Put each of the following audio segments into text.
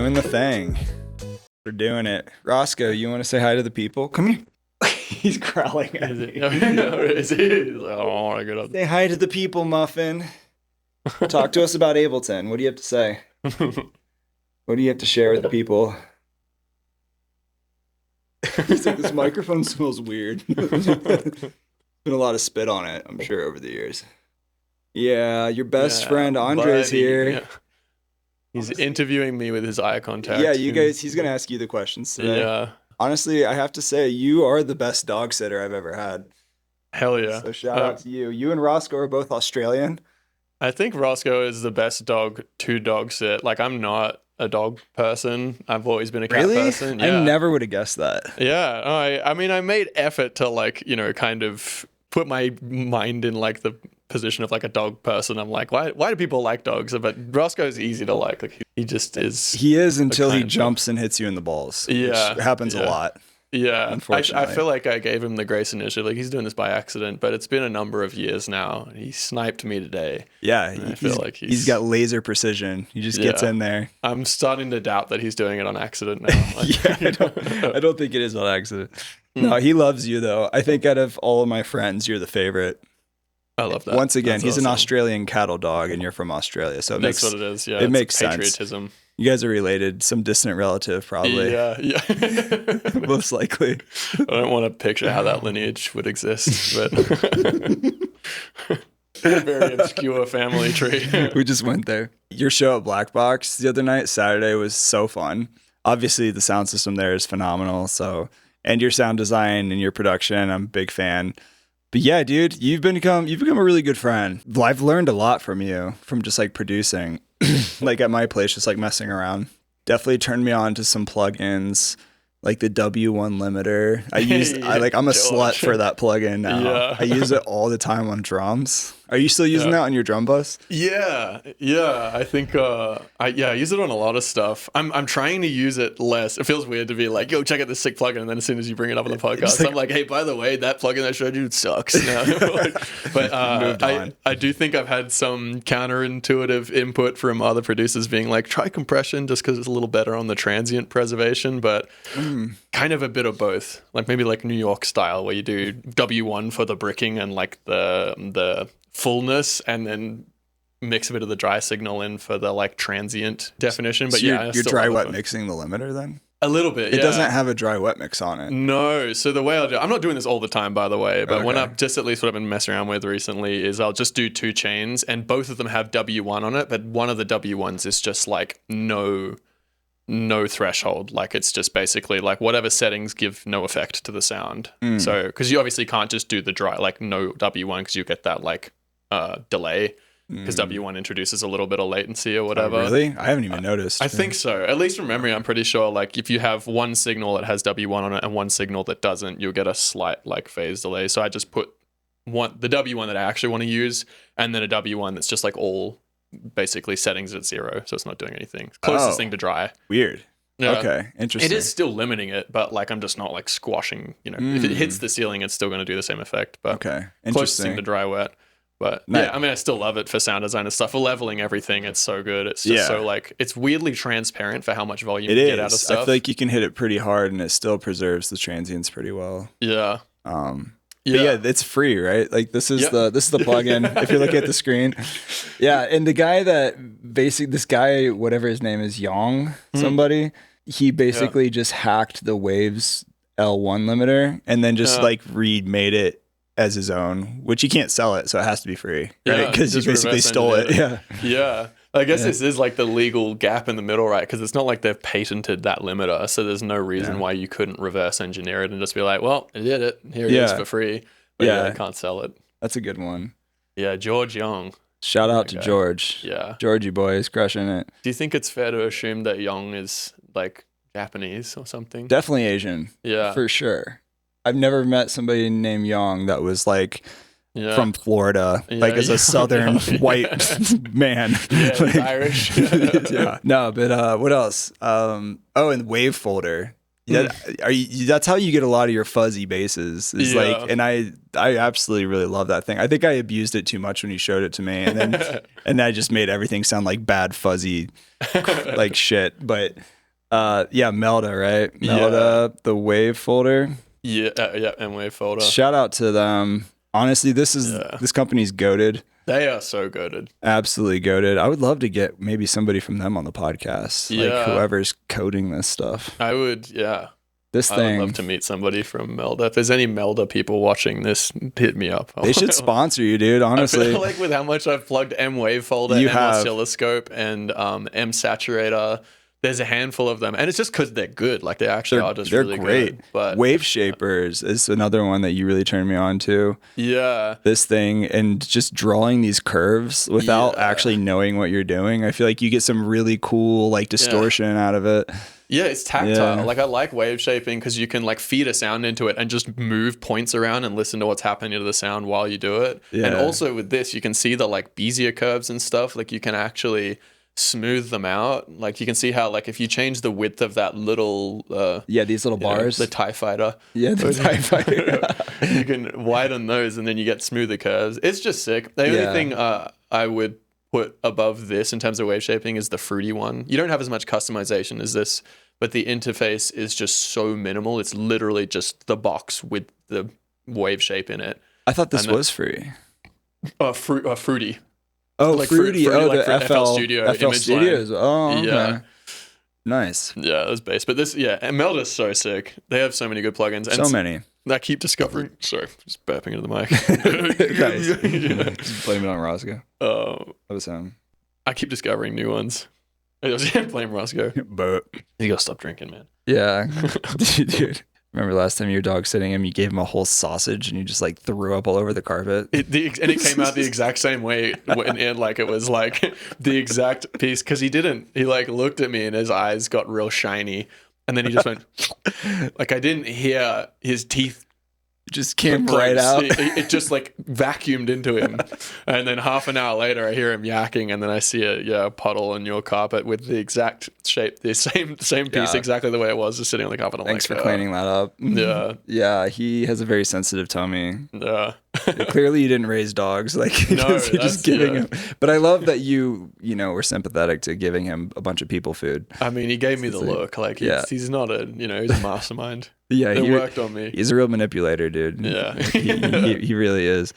doing the thing. We're doing it. Roscoe, you want to say hi to the people? Come here. He's growling at me. Is he? Like, I don't want to get up. Say hi to the people, Muffin. Talk to us about Ableton. What do you have to say? What do you have to share with the people? He's like, this microphone smells weird. Been a lot of spit on it, I'm sure, over the years. Yeah, your best friend Andre's here. Yeah. He's interviewing me with his eye contact. Yeah, you guys, he's going to ask you the questions today. Yeah. Honestly, I have to say, you are the best dog sitter I've ever had. Hell yeah. So shout out to you. You and Roscoe are both Australian. I think Roscoe is the best dog to dog sit. Like, I'm not a dog person. I've always been a cat person. Yeah. I never would have guessed that. Yeah. I mean, I made effort to, like, you know, kind of put my mind in, like, the position of, like, a dog person. I'm like, why do people like dogs? But Roscoe's easy to like. Like, he just is. He is until he jumps and hits you in the balls. Yeah. Which happens a lot. Yeah, unfortunately. I feel like I gave him the grace initially. Like, he's doing this by accident, but it's been a number of years now. He sniped me today. Yeah, I feel like he's got laser precision. He just gets in there. I'm starting to doubt that he's doing it on accident now. I don't think it is on accident. No, he loves you though. I think out of all of my friends, you're the favorite. I love that. Once again, he's awesome. an Australian cattle dog, and you're from Australia, so that's what it is. Yeah, it makes patriotism. Sense. You guys are related, some distant relative, probably. Yeah. Most likely. I don't want to picture how that lineage would exist, but very obscure family tree. We just went there. Your show at Black Box the other night, Saturday, was so fun. Obviously, the sound system there is phenomenal. So, and your sound design and your production, I'm a big fan. But yeah, dude, you've become a really good friend. I've learned a lot from you, from just like producing. Like at my place, just like messing around. Definitely turned me on to some plugins, like the W1 limiter. I'm a slut for that plugin now. Yeah. I use it all the time on drums. Are you still using that on your drum bus? Yeah. I think I use it on a lot of stuff. I'm trying to use it less. It feels weird to be like, yo, check out this sick plugin, and then as soon as you bring it up on the podcast, like, I'm like, hey, by the way, that plugin I showed you sucks. But I do think I've had some counterintuitive input from other producers being like, try compression just because it's a little better on the transient preservation, but kind of a bit of both. Like maybe like New York style, where you do W1 for the bricking and like the fullness, and then mix a bit of the dry signal in for the like transient definition. But so you're dry wet mixing the limiter then? A little bit. It doesn't have a dry wet mix on it. No. So the way I'm not doing this all the time, by the way, but when I've just at least what I've been messing around with recently is I'll just do 2 chains, and both of them have W1 on it, but one of the W1s is just like no threshold. Like it's just basically like whatever settings give no effect to the sound. So because you obviously can't just do the dry like no W1 because you get that like delay, because W1 introduces a little bit of latency or whatever. Oh, really? I haven't even noticed. I think so. At least from memory, I'm pretty sure like if you have one signal that has W1 on it and one signal that doesn't, you'll get a slight like phase delay. So I just put the W1 that I actually want to use, and then a W1 that's just like all basically settings at 0, so it's not doing anything. Closest thing to dry. Weird. Yeah. Okay, interesting. It is still limiting it, but like I'm just not like squashing, you know. If it hits the ceiling, it's still going to do the same effect, but closest thing to dry wet. But yeah, I mean, I still love it for sound design and stuff. For leveling everything, it's so good. It's just so like, it's weirdly transparent for how much volume you get out of stuff. I feel like you can hit it pretty hard and it still preserves the transients pretty well. Yeah. But yeah, it's free, right? Like this is the plugin. If you look at the screen, and the guy this guy, whatever his name is, Yong, somebody, he basically just hacked the Waves L1 limiter and then just like remade it as his own, which you can't sell it, so it has to be free, right? Because you basically stole it. Yeah. I guess this is like the legal gap in the middle, right? Because it's not like they've patented that limiter, so there's no reason why you couldn't reverse engineer it and just be like, well, I did it. Here it is for free. But I can't sell it. That's a good one. Yeah, George Young. Shout out to George. Yeah. Georgie boy is crushing it. Do you think it's fair to assume that Young is like Japanese or something? Definitely Asian. Yeah. For sure. I've never met somebody named Young that was like from Florida, like as a southern white man. Yeah, like, Irish. No, but what else? And Wave Folder. Yeah, that's how you get a lot of your fuzzy basses. Is like, and I absolutely really love that thing. I think I abused it too much when you showed it to me, and then and I just made everything sound like bad fuzzy, like shit. But yeah, Melda, right? Melda, the Wave folder. Yeah, and Wave folder. Shout out to them. Honestly, this company's goated. They are so goated. Absolutely goated. I would love to get maybe somebody from them on the podcast. Like whoever's coding this stuff. I would, This thing. I would love to meet somebody from Melda. If there's any Melda people watching this, hit me up. They should sponsor you, dude, honestly. I feel like with how much I've plugged M-Wave folder, M-Oscilloscope, and M-Saturator, there's a handful of them. And it's just because they're good. Like, they actually are just really great. But Waveshapers is another one that you really turned me on to. Yeah. This thing, and just drawing these curves without actually knowing what you're doing. I feel like you get some really cool, like, distortion out of it. Yeah, it's tactile. Yeah. Like, I like wave shaping because you can, like, feed a sound into it and just move points around and listen to what's happening to the sound while you do it. Yeah. And also with this, you can see the, like, Bezier curves and stuff. Like, you can actually smooth them out. Like, you can see how, like, if you change the width of that little these little bars, the TIE Fighter, the TIE Fighter, you can widen those and then you get smoother curves. It's just sick. The only thing I would put above this in terms of wave shaping is the Fruity one. You don't have as much customization as this, but the interface is just so minimal. It's literally just the box with the wave shape in it. I thought this was free. Fruity. Oh, like Fruity. Like the FL Studio. FL Studios. Oh, okay. Yeah. Nice. Yeah, that's bass. But this, and Melda's so sick. They have so many good plugins. And so many. I keep discovering. Sorry, just burping into the mic. Guys, just blame it on Roscoe. That was him. I keep discovering new ones. I was blame Roscoe. But you gotta stop drinking, man. Yeah, dude. Remember last time you were dog sitting him, you gave him a whole sausage and you just like threw up all over the carpet. And it came out the exact same way, and like it was like the exact piece because he like looked at me and his eyes got real shiny, and then he just went like I didn't hear his teeth. Just came right out. It just like vacuumed into him, and then half an hour later, I hear him yakking, and then I see a puddle in your carpet with the exact shape, the same piece, exactly the way it was, just sitting on the carpet. Thanks for cleaning that up. Yeah. He has a very sensitive tummy. Yeah. Clearly, you didn't raise dogs, like you're just giving him. But I love that you were sympathetic to giving him a bunch of people food. I mean, he gave me the look. Like he's not he's a mastermind. Yeah, it worked on me. He's a real manipulator, dude. Yeah, he really is.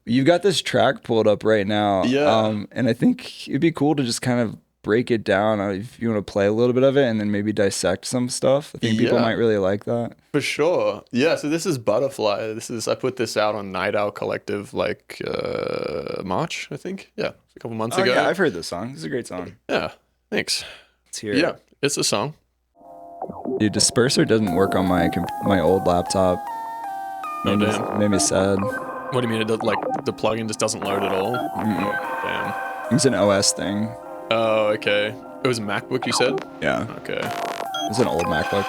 You've got this track pulled up right now. Yeah, and I think it'd be cool to just kind of break it down if you want to play a little bit of it and then maybe dissect some stuff. I think people might really like that. For sure. Yeah. So this is Butterfly. I put this out on Night Owl Collective like March, I think. Yeah, a couple months ago. Yeah, I've heard this song. This is a great song. Yeah. Thanks. Let's hear it. Yeah, it's a song. Dude, Disperser doesn't work on my old laptop. No, damn. Made me sad. What do you mean? It does, like the plugin just doesn't load at all? Damn. It's an OS thing. Oh, okay. It was a MacBook, you said? Yeah. Okay. It's an old MacBook.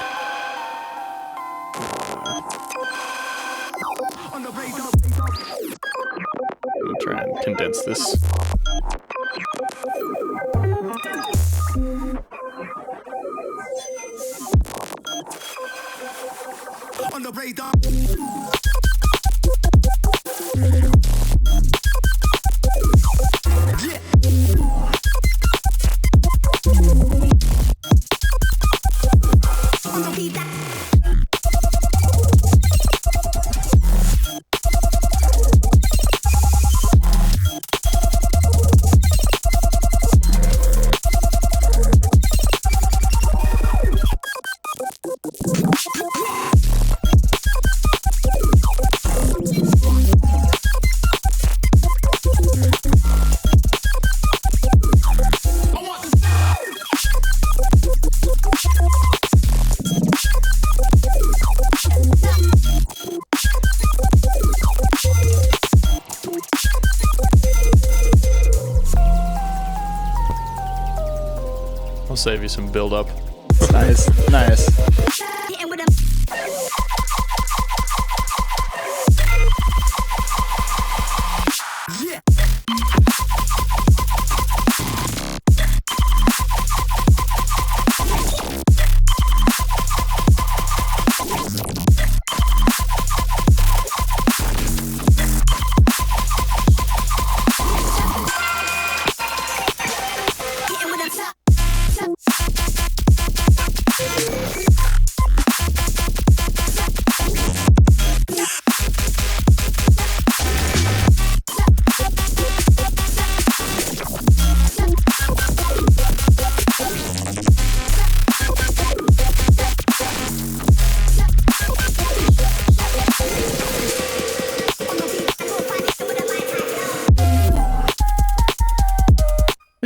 I'll try and condense this. On the radar. Save you some build up. Nice.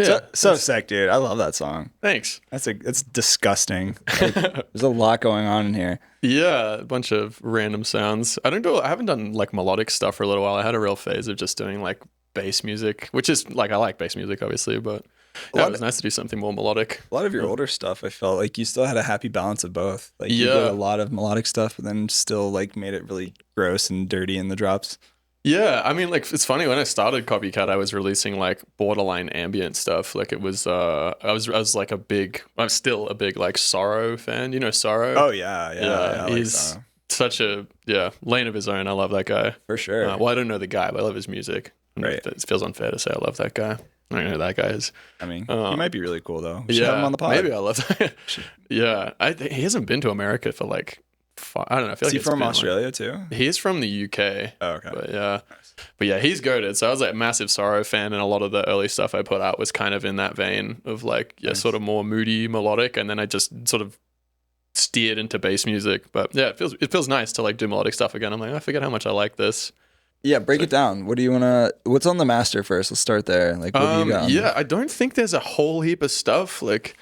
Yeah. So sick, dude. I love that song. Thanks. It's disgusting. Like, there's a lot going on in here. Yeah, a bunch of random sounds. I haven't done like melodic stuff for a little while. I had a real phase of just doing like bass music, which is like, I like bass music obviously, but yeah, it was nice to do something more melodic. A lot of your older stuff, I felt like you still had a happy balance of both. Like you did a lot of melodic stuff, but then still like made it really gross and dirty in the drops. Yeah, I mean, like, it's funny, when I started Copycatt, I was releasing like borderline ambient stuff. Like it was, I was I'm still a big like Sorrow fan. You know Sorrow? Oh yeah. He's such a lane of his own. I love that guy for sure. Well, I don't know the guy, but I love his music. Right. It feels unfair to say I love that guy. I don't know who that guy is. I mean, he might be really cool though. We should have him on the pod. Maybe I love that. Yeah, he hasn't been to America for like. I don't know. I feel is like he from Australia too? He's from the UK. Oh, okay. But yeah, he's goated. So I was like a massive Sorrow fan, and a lot of the early stuff I put out was kind of in that vein of like, sort of more moody, melodic, and then I just sort of steered into bass music. But yeah, it feels nice to like do melodic stuff again. I'm like, I forget how much I like this. Yeah, break it down. What's on the master first? Let's start there. Like, what do you got? Yeah, I don't think there's a whole heap of stuff. Like,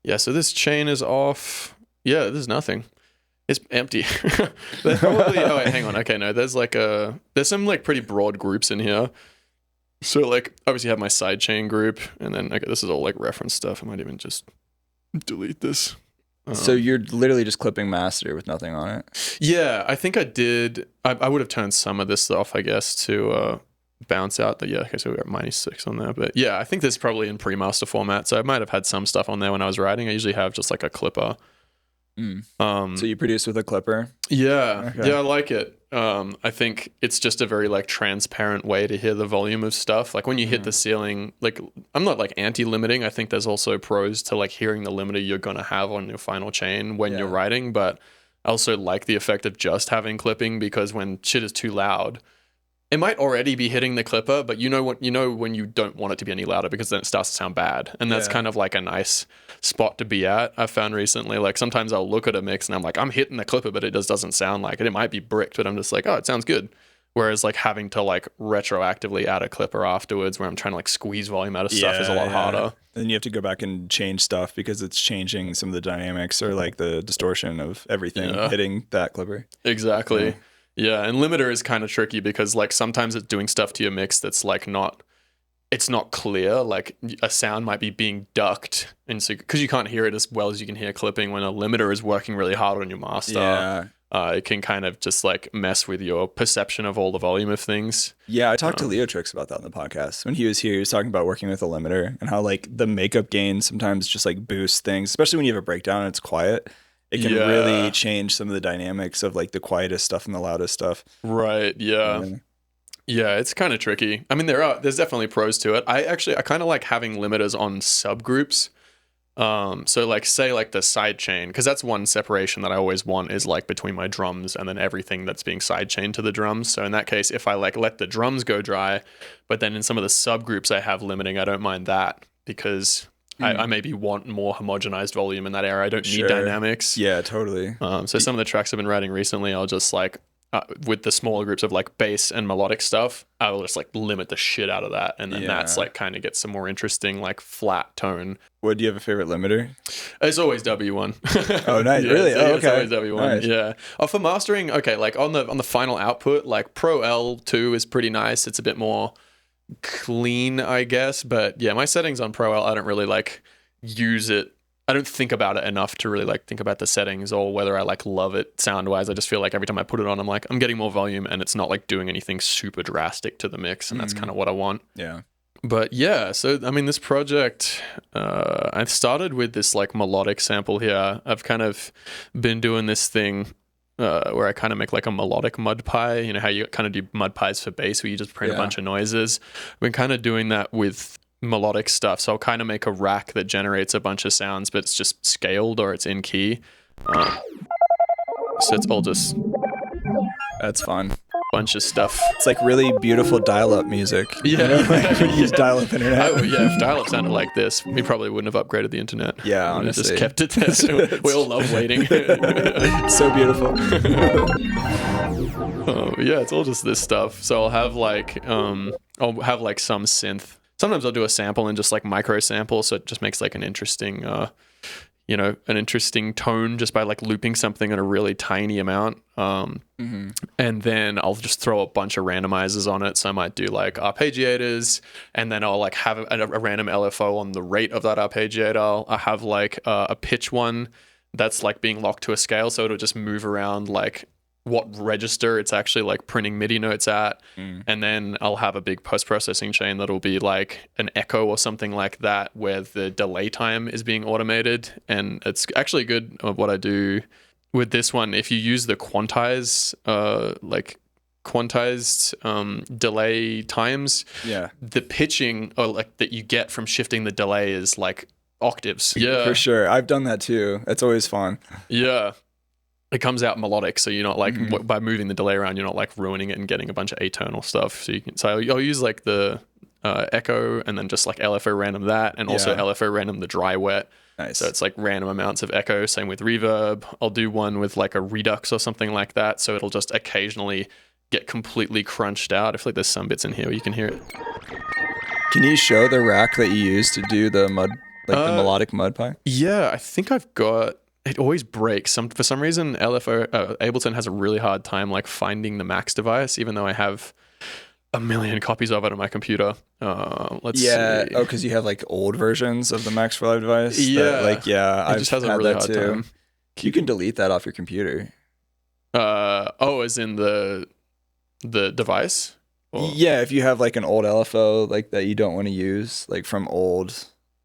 yeah, so this chain is off. Yeah, there's nothing. It's empty. There's probably, oh wait, hang on. Okay, no, there's some like pretty broad groups in here. So like, obviously have my sidechain group, and then okay, this is all like reference stuff. I might even just delete this. So you're literally just clipping master with nothing on it? Yeah, I think I did. I would have turned some of this off, I guess, to bounce out the, okay, so we got -6 on there. But yeah, I think this is probably in pre-master format. So I might have had some stuff on there when I was writing. I usually have just like a clipper. So you produce with a clipper? Yeah. Okay. Yeah, I like it. I think it's just a very like transparent way to hear the volume of stuff. Like when you hit the ceiling, like I'm not like anti-limiting. I think there's also pros to like hearing the limiter you're going to have on your final chain when you're writing, but I also like the effect of just having clipping, because when shit is too loud, it might already be hitting the clipper, but you know when you don't want it to be any louder, because then it starts to sound bad. And that's kind of like a nice spot to be at. I found recently, like sometimes I'll look at a mix and I'm like, I'm hitting the clipper, but it just doesn't sound like it. It might be bricked, but I'm just like, oh, it sounds good. Whereas like having to like retroactively add a clipper afterwards, where I'm trying to like squeeze volume out of stuff, is a lot harder. Then you have to go back and change stuff because it's changing some of the dynamics or like the distortion of everything hitting that clipper. Exactly. Yeah, and limiter is kind of tricky because like sometimes it's doing stuff to your mix that's like it's not clear. Like a sound might be being ducked, and so because you can't hear it as well as you can hear clipping, when a limiter is working really hard on your master, it can kind of just like mess with your perception of all the volume of things. Yeah, I talked to Leo Trix about that on the podcast. When he was here, he was talking about working with a limiter and how like the makeup gain sometimes just like boosts things, especially when you have a breakdown and it's quiet. It can really change some of the dynamics of like the quietest stuff and the loudest stuff. Right. Yeah. Yeah, it's kind of tricky. I mean, there's definitely pros to it. I kind of like having limiters on subgroups. So like say like the side chain, because that's one separation that I always want, is like between my drums and then everything that's being side chained to the drums. So in that case, if I like let the drums go dry, but then in some of the subgroups I have limiting, I don't mind that, because I maybe want more homogenized volume in that area. I don't need dynamics. Yeah, totally. So some of the tracks I've been writing recently, I'll just like, with the smaller groups of like bass and melodic stuff, I will just like limit the shit out of that. And then that's like kind of gets some more interesting like flat tone. What, do you have a favorite limiter? It's always W1. Oh, nice. Really? Oh, okay. It's always W1. Nice. Yeah. Oh, for mastering, okay, like on the final output, like Pro L2 is pretty nice. It's a bit more clean, I guess, but yeah, my settings on Pro L, I don't really like use it. I don't think about it enough to really like think about the settings or whether I like love it sound wise. I just feel like every time I put it on, I'm like, I'm getting more volume, and it's not like doing anything super drastic to the mix, and that's kind of what I want. Yeah. But yeah, so I mean, this project, I've started with this like melodic sample here. I've kind of been doing this thing where I kind of make like a melodic mud pie. You know how you kind of do mud pies for bass, where you just print a bunch of noises. I've been kind of doing that with melodic stuff. So I'll kind of make a rack that generates a bunch of sounds, but it's just scaled or it's in key. So it's all just... That's fun. Bunch of stuff. It's like really beautiful dial-up music. Yeah. You know? Like when you use dial-up internet. If dial-up sounded like this, we probably wouldn't have upgraded the internet. Yeah, honestly. Just kept it there. We all love waiting. It's so beautiful. Yeah, it's all just this stuff. So I'll have like some synth. sometimes I'll do a sample and just like micro sample, so it just makes like an interesting an interesting tone just by like looping something in a really tiny amount. And then I'll just throw a bunch of randomizers on it. So I might do like arpeggiators, and then I'll like have a random LFO on the rate of that arpeggiator. I have like a pitch one that's like being locked to a scale, so it'll just move around like what register it's actually like printing MIDI notes at. And then I'll have a big post-processing chain that'll be like an echo or something like that, where the delay time is being automated. And it's actually good what I do with this one. If you use the quantized delay times, the pitching or like that you get from shifting the delay is like octaves. Yeah, for sure. I've done that too. It's always fun. Yeah. It comes out melodic, so you're not like by moving the delay around, you're not like ruining it and getting a bunch of atonal stuff. So I'll use like the echo, and then just like LFO random that, and also LFO random the dry wet. Nice. So it's like random amounts of echo. Same with reverb. I'll do one with like a redux or something like that, so it'll just occasionally get completely crunched out. I feel like there's some bits in here where you can hear it. Can you show the rack that you use to do the the melodic mud pie? Yeah, I think I've got. It always breaks. For some reason, Ableton has a really hard time like finding the Max device, even though I have a million copies of it on my computer. Let's see. Oh, because you have like old versions of the Max for Live device. It just has a really hard time. You can delete that off your computer. As in the device? Or? Yeah, if you have like an old LFO like that you don't want to use, like from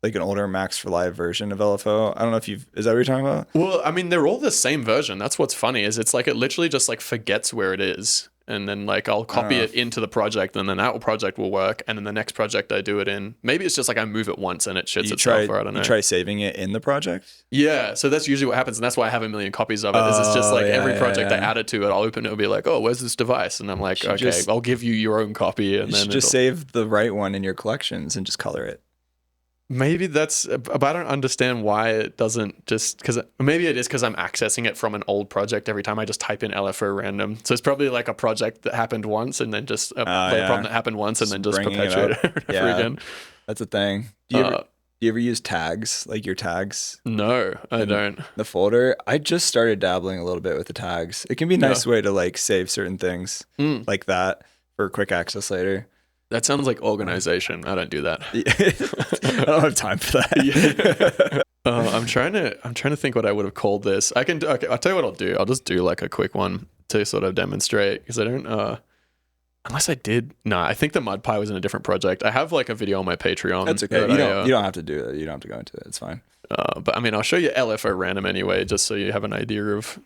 like an older Max for Live version of LFO. I don't know if is that what you're talking about? Well, I mean, they're all the same version. That's what's funny, is it's like it literally just like forgets where it is. And then like I'll copy it into the project, and then that project will work. And then the next project I do it in, maybe it's just like I move it once and it shits itself, or I don't know. You try saving it in the project? Yeah, so that's usually what happens, and that's why I have a million copies of it. Is it's just like every project I add it to it, I'll open it and be like, oh, where's this device? And I'm like, okay, I'll give you your own copy. And then just save the right one in your collections and just color it. Maybe but I don't understand why it doesn't just, because maybe it is because I'm accessing it from an old project every time I just type in LFO random. So it's probably like a project that happened once and then just a problem that happened once and then just perpetuate it over again. That's a thing. Do you ever use tags, like your tags? No, I don't. The folder? I just started dabbling a little bit with the tags. It can be a nice way to like save certain things like that for quick access later. That sounds like organization. I don't do that. I don't have time for that. I'm trying to think what I would have called this. I'll tell you what I'll do. I'll just do like a quick one to sort of demonstrate, because I don't unless I did. Nah, I think the mud pie was in a different project. I have like a video on my Patreon. That's okay. You don't have to do it. You don't have to go into it. It's fine. But I mean, I'll show you LFO random anyway, just so you have an idea of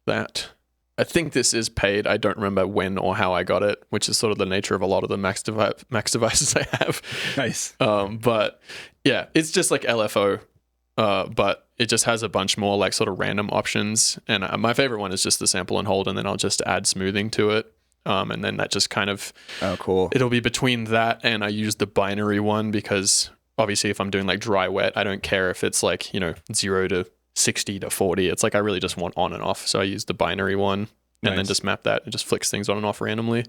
that. I think this is paid. I don't remember when or how I got it, which is sort of the nature of a lot of the Max devices I have. Nice. But yeah, it's just like LFO, but it just has a bunch more like sort of random options. And my favorite one is just the sample and hold, and then I'll just add smoothing to it. And then that just kind of, cool. It'll be between that, and I use the binary one because obviously if I'm doing like dry wet, I don't care if it's like, 0 to 60 to 40. It's like I really just want on and off. So I use the binary one and then just map that. It just flicks things on and off randomly.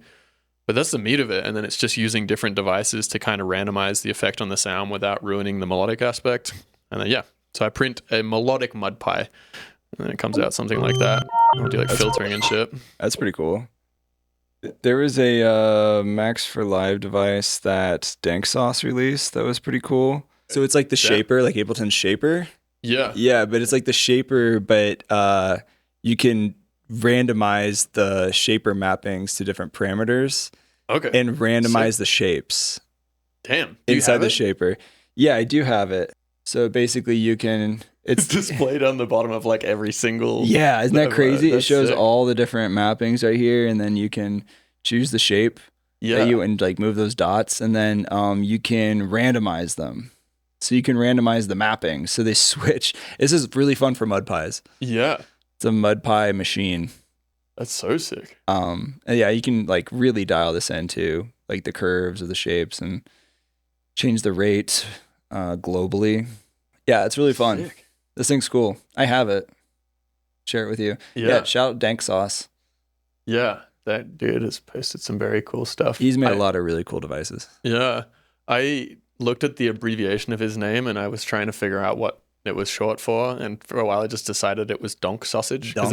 But that's the meat of it. And then it's just using different devices to kind of randomize the effect on the sound without ruining the melodic aspect. And then, so I print a melodic mud pie, and then it comes out something like that. I'll do like filtering and shit. That's pretty cool. There was a Max for Live device that Dank Sauce released that was pretty cool. So it's like the shaper, like Ableton shaper. Yeah. Yeah, but it's like the shaper, but you can randomize the shaper mappings to different parameters. Okay. And randomize the shapes. Damn. Inside the shaper. Yeah, I do have it. So basically you can... It's displayed on the bottom of like every single... Yeah, isn't that crazy? It shows all the different mappings right here, and then you can choose the shape that and like move those dots, and then you can randomize them. So you can randomize the mapping. So they switch. This is really fun for mud pies. Yeah. It's a mud pie machine. That's so sick. And yeah, you can like really dial this in too, like the curves of the shapes, and change the rate globally. Yeah, it's really fun. Sick. This thing's cool. I have it. Share it with you. Yeah, shout out Dank Sauce. Yeah, that dude has posted some very cool stuff. He's made a lot of really cool devices. Yeah. looked at the abbreviation of his name and I was trying to figure out what it was short for, and for a while I just decided it was donk sausage because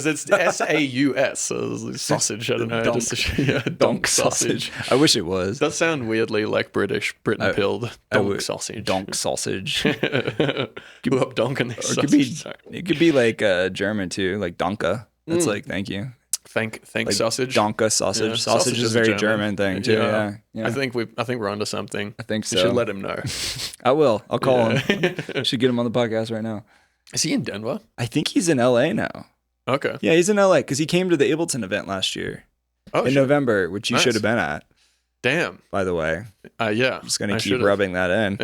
it's SAUS, so it was sausage. I don't know, donk sausage. I wish it was. It does sound weirdly like British, Britain pilled donk sausage. Donk sausage. Grew up donking this sausage. It could be like German too, like Danke. That's like thank you. Thank like sausage. Donka sausage. Yeah. Sausage is a very German thing too. Yeah. I think we're onto something. I think so. You should let him know. I will. I'll call him. Should get him on the podcast right now. Is he in Denver? I think he's in LA now. Okay. Yeah, he's in LA because he came to the Ableton event last year in November, which you should have been at. Damn. By the way. Yeah. I'm just going to keep rubbing that in.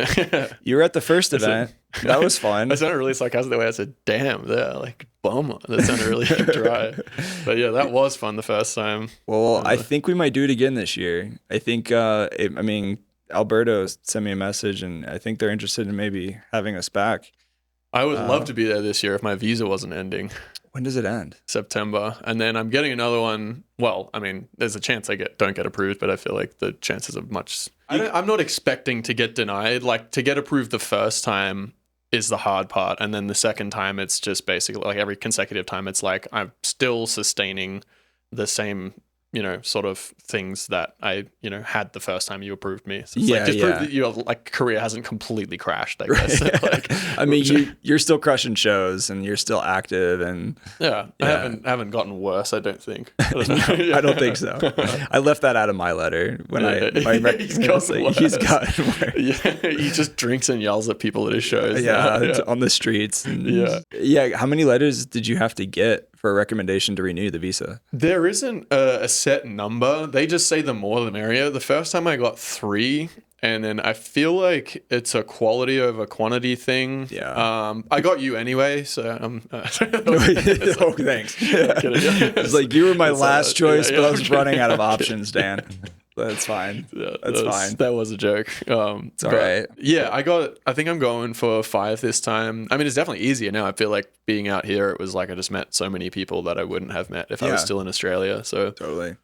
You were at the first event. That was fun. I sounded really sarcastic the way I said, damn, there, like, bum. That sounded really dry. But yeah, that was fun the first time. Well, I think we might do it again this year. I think, Alberto sent me a message, and I think they're interested in maybe having us back. I would love to be there this year if my visa wasn't ending. When does it end? September. And then I'm getting another one. Well, I mean, there's a chance I don't get approved, but I feel like the chances are much... I'm not expecting to get denied. Like, to get approved the first time is the hard part. And then the second time, it's just basically like every consecutive time, it's like I'm still sustaining the same, sort of things that I, had the first time you approved me. So it's prove that your career hasn't completely crashed, I guess. I mean, you're still crushing shows and you're still active and I haven't gotten worse, I don't think. I don't think so. I left that out of my letter when he's gotten worse. Yeah, he just drinks and yells at people at his shows. On the streets. How many letters did you have to get for a recommendation to renew the visa? There isn't a set number. They just say the more the merrier. The first time I got 3, and then I feel like it's a quality over quantity thing. Yeah. I got you anyway, so thanks. It's like you were my last choice, but I was running out of options, Dan. That's fine. That's fine. That was a joke. It's all right. Yeah, I think I'm going for 5 this time. I mean, it's definitely easier now. I feel like being out here, it was like I just met so many people that I wouldn't have met if I was still in Australia. So totally.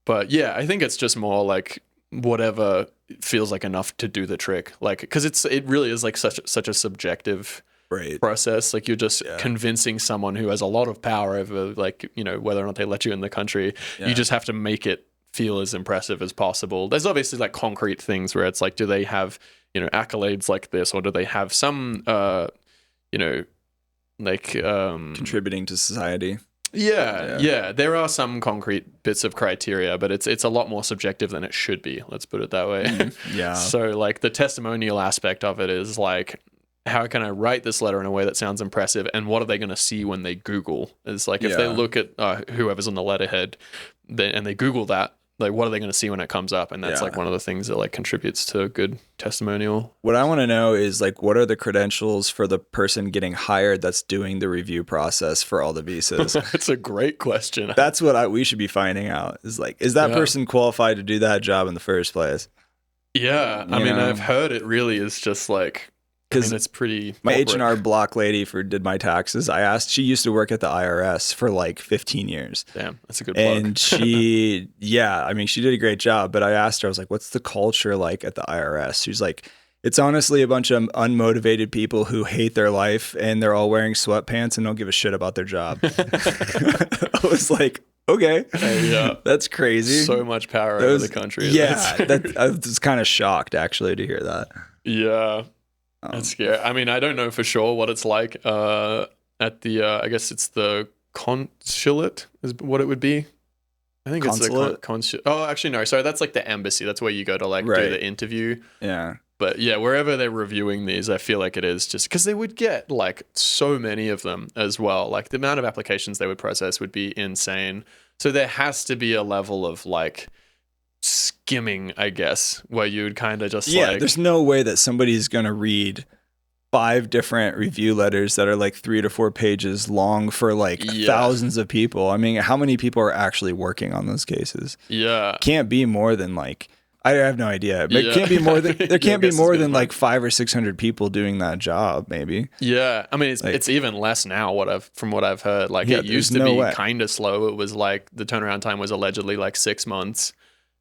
But yeah, I think it's just more like whatever feels like enough to do the trick. Like, because it really is like such a subjective process. Like you're just convincing someone who has a lot of power over like, whether or not they let you in the country. Yeah. You just have to make it feel as impressive as possible. There's obviously like concrete things where it's like, do they have, accolades like this, or do they have some, contributing to society? Yeah. There are some concrete bits of criteria, but it's a lot more subjective than it should be. Let's put it that way. Yeah. So like the testimonial aspect of it is like, how can I write this letter in a way that sounds impressive, and what are they going to see when they Google? It's like if they look at whoever's on the letterhead, and they Google that, like what are they going to see when it comes up? And that's like one of the things that like contributes to a good testimonial. What I want to know is like, what are the credentials for the person getting hired that's doing the review process for all the visas? It's a great question. That's what we should be finding out. Is like, is that person qualified to do that job in the first place? Yeah, I mean, I've heard it really is just like. Because it's pretty. My H&R Block lady did my taxes. I asked. She used to work at the IRS for like 15 years. Damn, that's a good plug. And she, she did a great job. But I asked her, I was like, "What's the culture like at the IRS?" She's like, "It's honestly a bunch of unmotivated people who hate their life, and they're all wearing sweatpants and don't give a shit about their job." I was like, okay, that's crazy. So much power over the country. Yeah, I was kind of shocked actually to hear that. Yeah. That's scary. I mean, I don't know for sure what it's like at the, I guess it's the consulate is what it would be. I think Consulate? It's the consulate. Oh, actually, no. Sorry, that's like the embassy. That's where you go to like do the interview. Yeah. But yeah, wherever they're reviewing these, I feel like it is just because they would get like so many of them as well. Like the amount of applications they would process would be insane. So there has to be a level of like skimming, I guess, where you would kind of just there's no way that somebody's gonna read 5 different review letters that are like 3 to 4 pages long for like thousands of people. I mean, how many people are actually working on those cases? Can't be more than like, I have no idea, but it can't be more than there can't be more than like 500 or 600 people doing that job, maybe. I mean, it's even less now. From what I've heard, like it used to be kind of slow. It was like the turnaround time was allegedly like 6 months.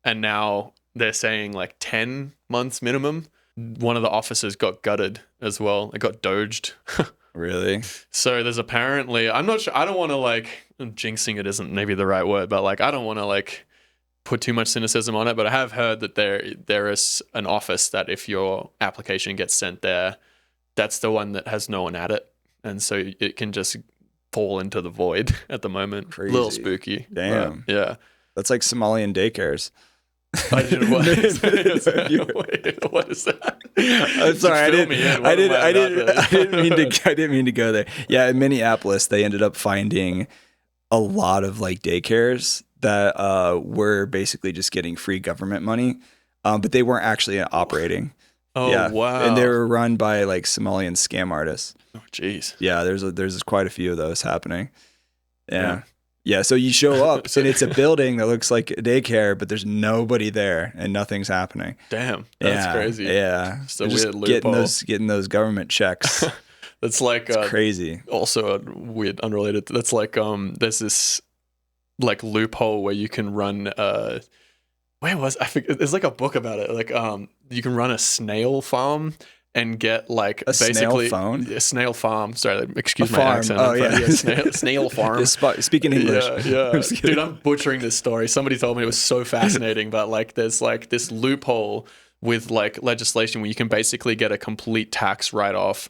And now they're saying like 10 months minimum. One of the officers got gutted as well. It got doged. Really? So there's apparently, I'm not sure, I don't want to like, jinxing it isn't maybe the right word, but like I don't want to like put too much cynicism on it, but I have heard that there is an office that if your application gets sent there, that's the one that has no one at it. And so it can just fall into the void at the moment. Crazy. A little spooky. Damn. Yeah. That's like Somalian daycares. I did what? Wait, what is that? I'm sorry, I didn't mean to go there. Yeah, in Minneapolis, they ended up finding a lot of like daycares that were basically just getting free government money, but they weren't actually operating. Oh, yeah. wow. And they were run by like Somalian scam artists. Oh, jeez. Yeah, there's quite a few of those happening. Yeah. Yeah, so you show up and it's a building that looks like a daycare, but there's nobody there and nothing's happening. Damn, that's crazy. Yeah, it's a weird loophole. Getting those government checks. That's like crazy. Also a weird, unrelated. That's like there's this like loophole where you can run. I forget. There's like a book about it. Like you can run a snail farm. And get like basically a snail farm. Sorry, excuse my farm. accent. Oh yeah, snail farm. Speaking English. Yeah. Dude, I'm butchering this story. Somebody told me it was so fascinating, but like there's like this loophole with like legislation where you can basically get a complete tax write-off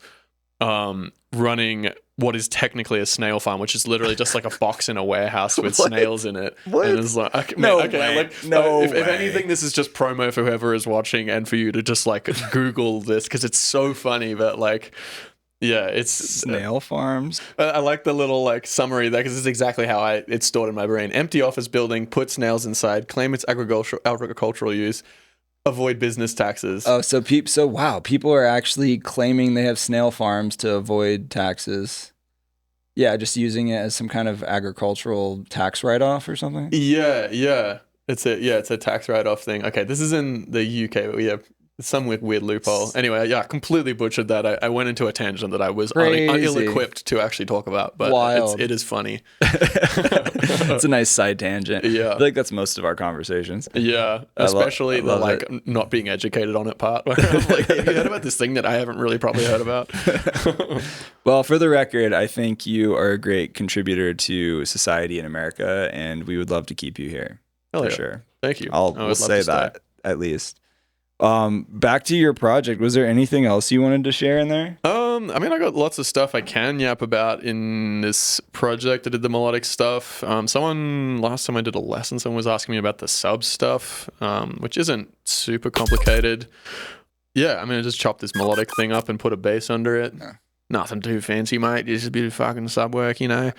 running what is technically a snail farm, which is literally just like a box in a warehouse with snails in it. What? And it's like, if anything, this is just promo for whoever is watching and for you to just like Google this because it's so funny. But like, yeah, it's snail farms. I like the little like summary there because it's exactly how it's stored in my brain. Empty office building, put snails inside, claim its agricultural use. Avoid business taxes. Oh, so people are actually claiming they have snail farms to avoid taxes. Yeah, just using it as some kind of agricultural tax write-off or something. Yeah. It's a tax write-off thing. Okay, this is in the UK, but yeah, some weird loophole. Anyway, yeah, I completely butchered that. I went into a tangent that I was ill-equipped to actually talk about, but it is funny. It's a nice side tangent. Yeah. I feel like that's most of our conversations. Yeah, especially the like not being educated on it part. Where I'm like, have you heard about this thing that I haven't really probably heard about? Well, for the record, I think you are a great contributor to society in America, and we would love to keep you here. Hell for yeah. sure. Thank you. We'll say that at least. Back to your project. Was there anything else you wanted to share in there? I mean, I got lots of stuff I can yap about in this project. I did the melodic stuff. Last time I did a lesson, someone was asking me about the sub stuff, which isn't super complicated. Yeah, I mean, I just chopped this melodic thing up and put a bass under it. Yeah. Nothing too fancy, mate. It's just a bit of fucking sub work, you know?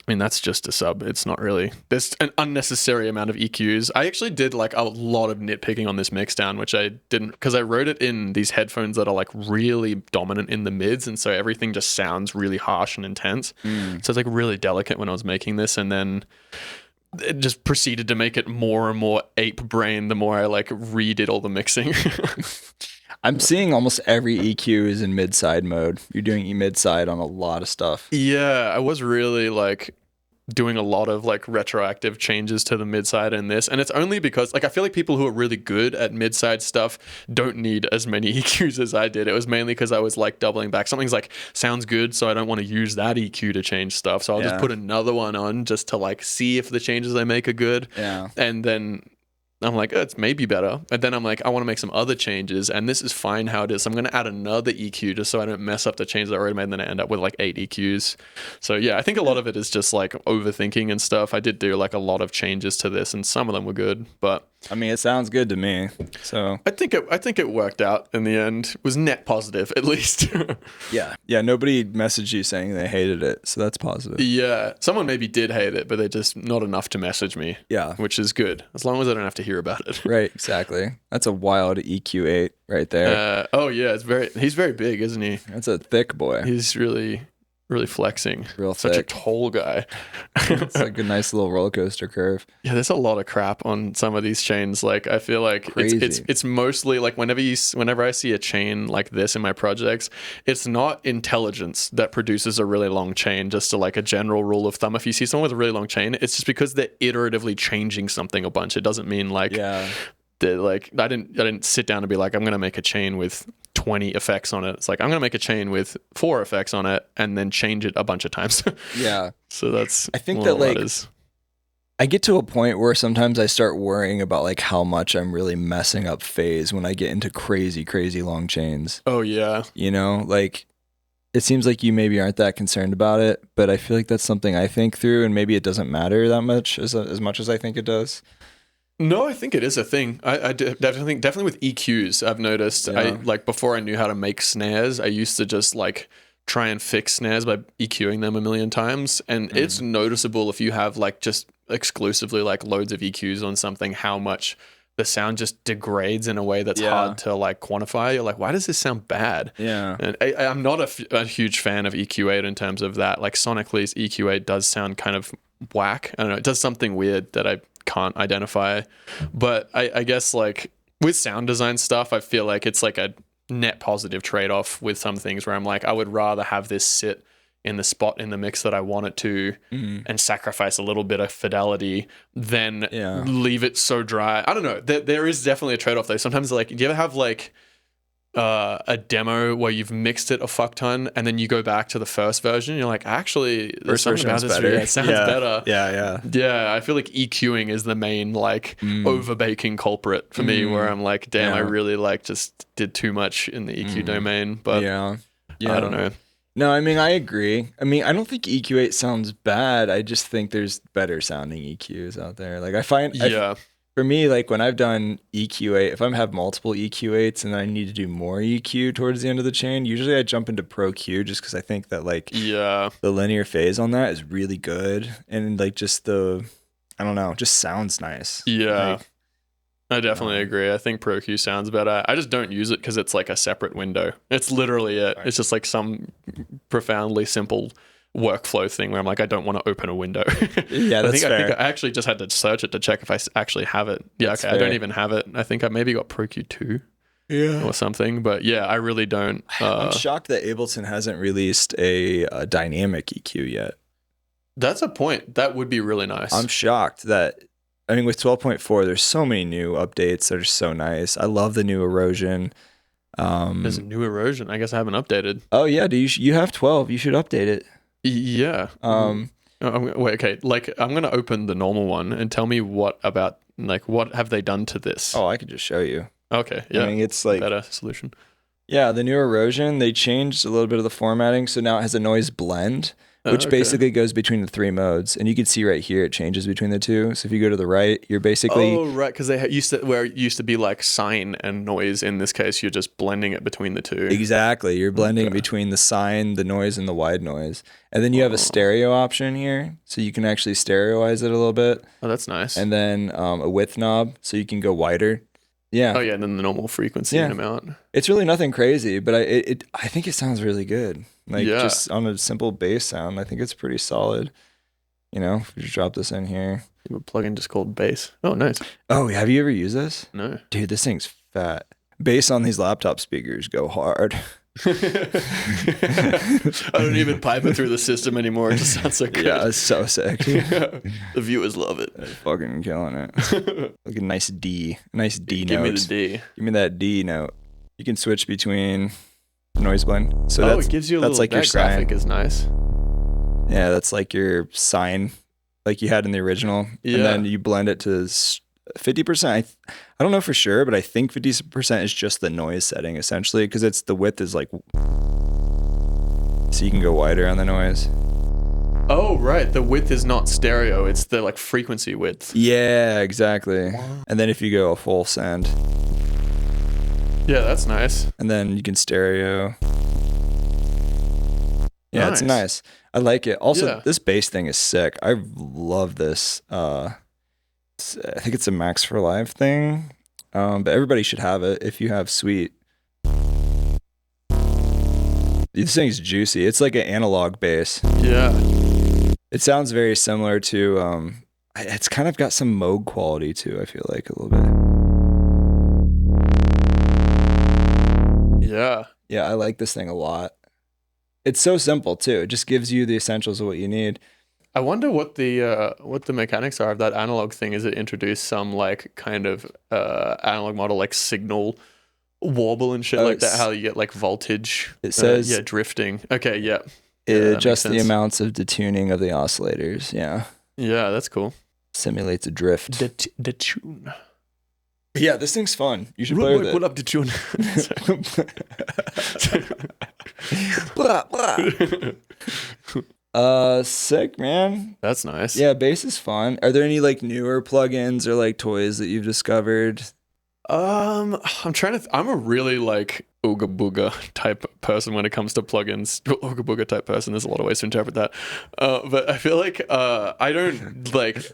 I mean, that's just a sub. It's not really. There's an unnecessary amount of EQs. I actually did like a lot of nitpicking on this mixdown, which I didn't, because I wrote it in these headphones that are like really dominant in the mids. And so everything just sounds really harsh and intense. So it's like really delicate when I was making this. And then it just proceeded to make it more and more ape brain the more I like redid all the mixing. I'm seeing almost every EQ is in mid-side mode. You're doing mid-side on a lot of stuff. Yeah, I was really like doing a lot of like retroactive changes to the mid-side in this. And it's only because like I feel like people who are really good at mid-side stuff don't need as many EQs as I did. It was mainly because I was like doubling back. Something's like sounds good, so I don't want to use that EQ to change stuff. So I'll just put another one on just to like see if the changes I make are good. Yeah. And then I'm like, it's maybe better. And then I'm like, I want to make some other changes, and this is fine how it is. I'm going to add another EQ just so I don't mess up the changes I already made, and then I end up with like 8 EQs. So yeah, I think a lot of it is just like overthinking and stuff. I did do like a lot of changes to this, and some of them were good, but I mean, it sounds good to me. So I think it worked out in the end. It was net positive, at least. Yeah. Nobody messaged you saying they hated it, so that's positive. Yeah, someone maybe did hate it, but they're just not enough to message me. Yeah, which is good as long as I don't have to hear about it. Right, exactly. That's a wild EQ8 right there. Oh yeah, he's very big, isn't he? That's a thick boy. He's really really flexing. Real Such thick. a tall guy. It's like a nice little roller coaster curve. Yeah, there's a lot of crap on some of these chains. Like I feel like Crazy. it's mostly like whenever I see a chain like this in my projects, it's not intelligence that produces a really long chain. Just to like a general rule of thumb, if you see someone with a really long chain, it's just because they're iteratively changing something a bunch. It doesn't mean like like I didn't sit down and be like, I'm gonna make a chain with 20 effects on it. It's like I'm gonna make a chain with 4 effects on it and then change it a bunch of times. Yeah. So that's I think that like is. I get to a point where sometimes I start worrying about like how much I'm really messing up phase when I get into crazy, crazy long chains. Oh yeah. You know, like it seems like you maybe aren't that concerned about it, but I feel like that's something I think through, and maybe it doesn't matter that much as much as I think it does. No, I think it is a thing. I definitely with EQs, I've noticed. Yeah. I like before I knew how to make snares, I used to just like try and fix snares by EQing them a million times, and it's noticeable if you have like just exclusively like loads of EQs on something, how much the sound just degrades in a way that's hard to like quantify. You're like, why does this sound bad? Yeah. And I'm not a huge fan of EQ8 in terms of that. Like sonically, EQ8 does sound kind of whack. I don't know. It does something weird that I can't identify. But I guess like with sound design stuff, I feel like it's like a net positive trade-off with some things where I'm like, I would rather have this sit in the spot in the mix that I want it to and sacrifice a little bit of fidelity than leave it so dry. I don't know. There is definitely a trade-off though. Sometimes like, do you ever have like a demo where you've mixed it a fuck ton and then you go back to the first version, you're like, actually, there's something about this video. It sounds better. Yeah, I feel like EQing is the main like overbaking culprit for me, where I'm like, damn, I really like just did too much in the EQ domain. But I don't know. No, I mean, I agree. I mean, I don't think EQ8 sounds bad. I just think there's better sounding EQs out there. Like I find for me, like when I've done EQ8, if I have multiple EQ8s and then I need to do more EQ towards the end of the chain, usually I jump into Pro Q just because I think that like the linear phase on that is really good, and like just I don't know, just sounds nice. Yeah. Like, I definitely agree. I think Pro Q sounds better. I just don't use it because it's like a separate window. It's literally it. It's just like some profoundly simple workflow thing where I'm like, I don't want to open a window. Yeah, that's fair. I think I actually just had to search it to check if I actually have it. Yeah, that's okay. Fair. I don't even have it. I think I maybe got Pro Q2 or something. But yeah, I really don't. I'm shocked that Ableton hasn't released a dynamic EQ yet. That's a point. That would be really nice. I'm shocked that, I mean, with 12.4, there's so many new updates that are so nice. I love the new erosion. There's a new erosion. I guess I haven't updated. Oh yeah, you have 12. You should update it. Yeah. Wait, okay. Like, I'm gonna open the normal one and tell me what have they done to this? Oh, I could just show you. Okay. Yeah. I mean, it's like better solution. Yeah, the new erosion, they changed a little bit of the formatting, so now it has a noise blend, which basically goes between the 3 modes, and you can see right here it changes between the 2. So if you go to the right, you're basically because they where it used to be like sine and noise. In this case, you're just blending it between the 2. Exactly, you're blending between the sine, the noise, and the wide noise, and then you have a stereo option here, so you can actually stereoize it a little bit. Oh, that's nice. And then a width knob, so you can go wider. Yeah. Oh yeah, and then the normal frequency and amount. It's really nothing crazy, but I think it sounds really good. Like just on a simple bass sound, I think it's pretty solid. You know, if we just drop this in here. You have a plugin just called bass. Oh, nice. Oh, have you ever used this? No. Dude, this thing's fat. Bass on these laptop speakers go hard. I don't even pipe it through the system anymore. It just sounds so good. Yeah, it's so sick. The viewers love it. They're fucking killing it. Like a nice D note. Give me the D. Give me that D note. You can switch between noise blend. So it gives you a little, like that graphic is nice. Yeah, that's like your sine, like you had in the original. Yeah. And then you blend it to 50%. I don't know for sure, but I think 50% is just the noise setting essentially, because it's the width is like, so you can go wider on the noise. Oh, right. The width is not stereo. It's the like frequency width. Yeah, exactly. Wow. And then if you go a full send. Yeah, that's nice. And then you can stereo. Yeah, nice. It's nice. I like it. Also, this bass thing is sick. I love this. I think it's a Max for Live thing, but everybody should have it if you have Suite. This thing's juicy. It's like an analog bass. Yeah. It sounds very similar to it's kind of got some Moog quality too, I feel like a little bit. Yeah. Yeah, I like this thing a lot. It's so simple too. It just gives you the essentials of what you need. I wonder what the mechanics are of that analog thing. Is it introduce some like kind of analog model like signal warble and shit like that? How you get like voltage? It says drifting. Okay, yeah. It adjusts the amounts of detuning of the oscillators. Yeah. Yeah, that's cool. Simulates a drift. Detune. Yeah, this thing's fun. You should play with it. Pull up detune. Blah, blah. Sick, man. That's nice. Yeah, bass is fun. Are there any like newer plugins or like toys that you've discovered? I'm a really like Ooga Booga type person when it comes to plugins. Ooga Booga type person. There's a lot of ways to interpret that. But I feel like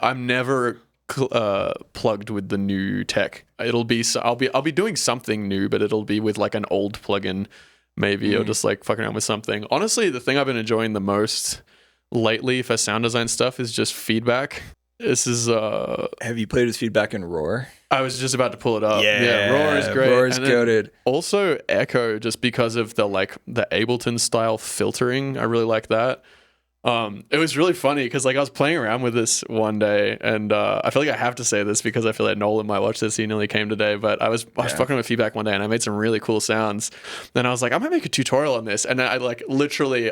I'm never plugged with the new tech. I'll be doing something new, but it'll be with like an old plugin maybe, or just like fucking around with something. Honestly, the thing I've been enjoying the most lately for sound design stuff is just feedback. This is Have you played with feedback in Roar? I was just about to pull it up. Yeah, Roar is great. Roar is goated. Also Echo, just because of the Ableton style filtering. I really like that. It was really funny because like I was playing around with this one day, and I feel like I have to say this because I feel like Nolan might watch this. He nearly came today, but I was fucking with feedback one day, and I made some really cool sounds. Then I was like, I might make a tutorial on this, and then I like literally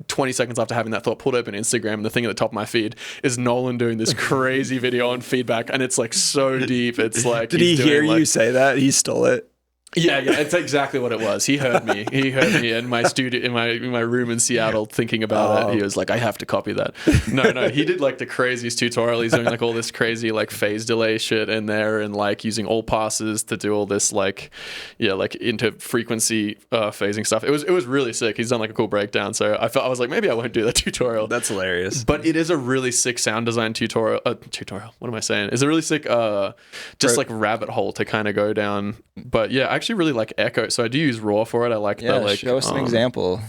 20 seconds after having that thought, pulled open Instagram, and the thing at the top of my feed is Nolan doing this crazy video on feedback, and it's like so deep. It's like, did he hear you say that? He stole it. Yeah, it's exactly what it was. He heard me in my studio, in my room in Seattle, thinking about it. He was like, I have to copy that. No, he did like the craziest tutorial. He's doing like all this crazy like phase delay shit in there, and like using all passes to do all this like into frequency phasing stuff. It was really sick. He's done like a cool breakdown. So I was like, maybe I won't do that tutorial. That's hilarious. But it is a really sick sound design tutorial. What am I saying? It's a really sick like rabbit hole to kind of go down. But yeah, I actually really like Echo, so I do use Raw for it. I like that. Like, show us an example.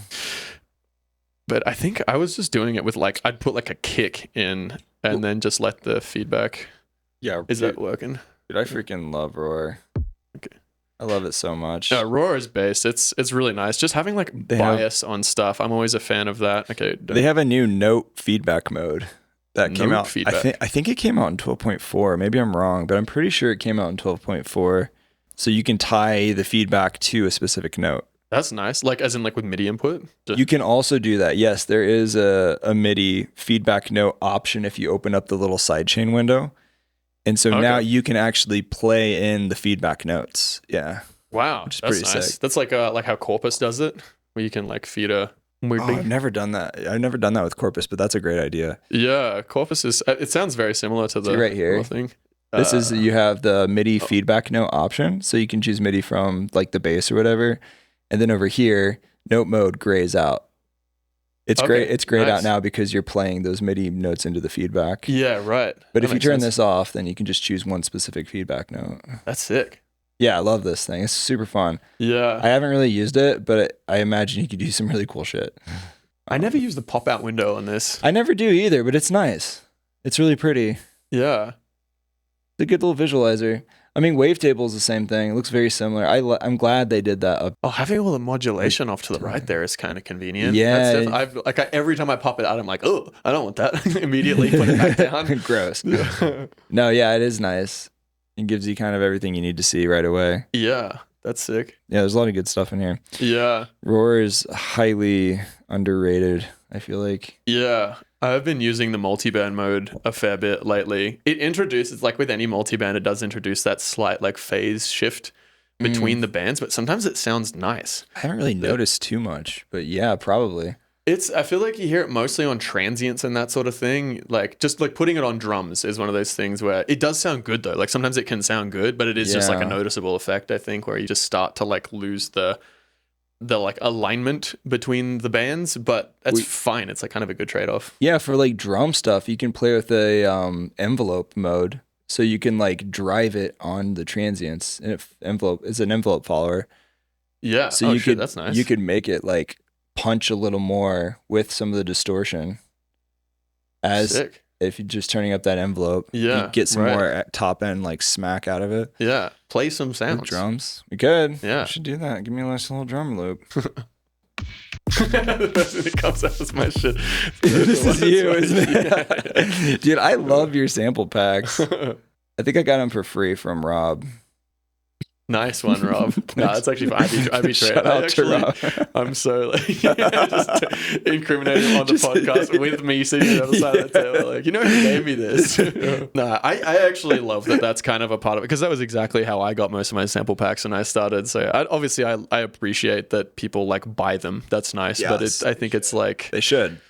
But I think I was just doing it with like, I'd put like a kick in and then just let the feedback. Yeah, is that working? Dude, I freaking love Roar. Okay, I love it so much. Roar is bass. It's really nice. Just having like bias on stuff. I'm always a fan of that. Okay, they have a new note feedback mode that came out. I think it came out in 12.4. Maybe I'm wrong, but I'm pretty sure it came out in 12.4. So you can tie the feedback to a specific note. That's nice. Like as in like with MIDI input? You can also do that. Yes, there is a MIDI feedback note option if you open up the little sidechain window. And so now you can actually play in the feedback notes. Yeah. Wow. Which is that's pretty nice. sick. That's like how Corpus does it, where you can like feed a weird I've never done that. I've never done that with Corpus, but that's a great idea. Yeah, Corpus it sounds very similar to the right here thing. This is, you have the MIDI feedback note option. So you can choose MIDI from like the bass or whatever. And then over here, note mode grays out. It's great. It's grayed out now because you're playing those MIDI notes into the feedback. Yeah, right. But if you turn this off, then you can just choose one specific feedback note. That's sick. Yeah, I love this thing. It's super fun. Yeah. I haven't really used it, but I imagine you could do some really cool shit. I never use the pop-out window on this. I never do either, but it's nice. It's really pretty. Yeah. It's a good little visualizer. I mean, Wavetable is the same thing. It looks very similar. I'm glad they did that. Having all the modulation off to the right there is kind of convenient. Yeah. Every time I pop it out, I'm like, oh, I don't want that. Immediately put it back down. Gross. No, yeah, it is nice. It gives you kind of everything you need to see right away. Yeah, that's sick. Yeah, there's a lot of good stuff in here. Yeah. Roar is highly underrated, I feel like. Yeah. I've been using the multiband mode a fair bit lately. It introduces, like with any multiband, it does introduce that slight like phase shift between the bands, but sometimes it sounds nice. I haven't really noticed too much, but yeah, probably. I feel like you hear it mostly on transients and that sort of thing. Like just like putting it on drums is one of those things where it does sound good though. Like sometimes it can sound good, but it is just like a noticeable effect, I think, where you just start to like lose the like alignment between the bands, but that's fine. It's like kind of a good trade-off. Yeah, for like drum stuff, you can play with a envelope mode, so you can like drive it on the transients, and envelope is an envelope follower. Yeah, so that's nice. You could make it like punch a little more with some of the distortion. As Sick. if you're just turning up that envelope, Yeah, you get some right. more top end like smack out of it. Yeah, play some With sounds. drums. We could. Yeah. We should do that. Give me a nice little drum loop. The person that comes out is my shit. This is you, isn't it? Yeah. Dude, I love your sample packs. I think I got them for free from Rob. Nice one, Rob. No, that's actually fine. I betrayed. Shout out to Rob. I'm so like just incriminating on the podcast with me sitting on the other side of the table. Like, you know who gave me this? Nah, I actually love that. That's kind of a part of it because that was exactly how I got most of my sample packs when I started. So I appreciate that people like buy them. That's nice. Yes, but I think it's like they should.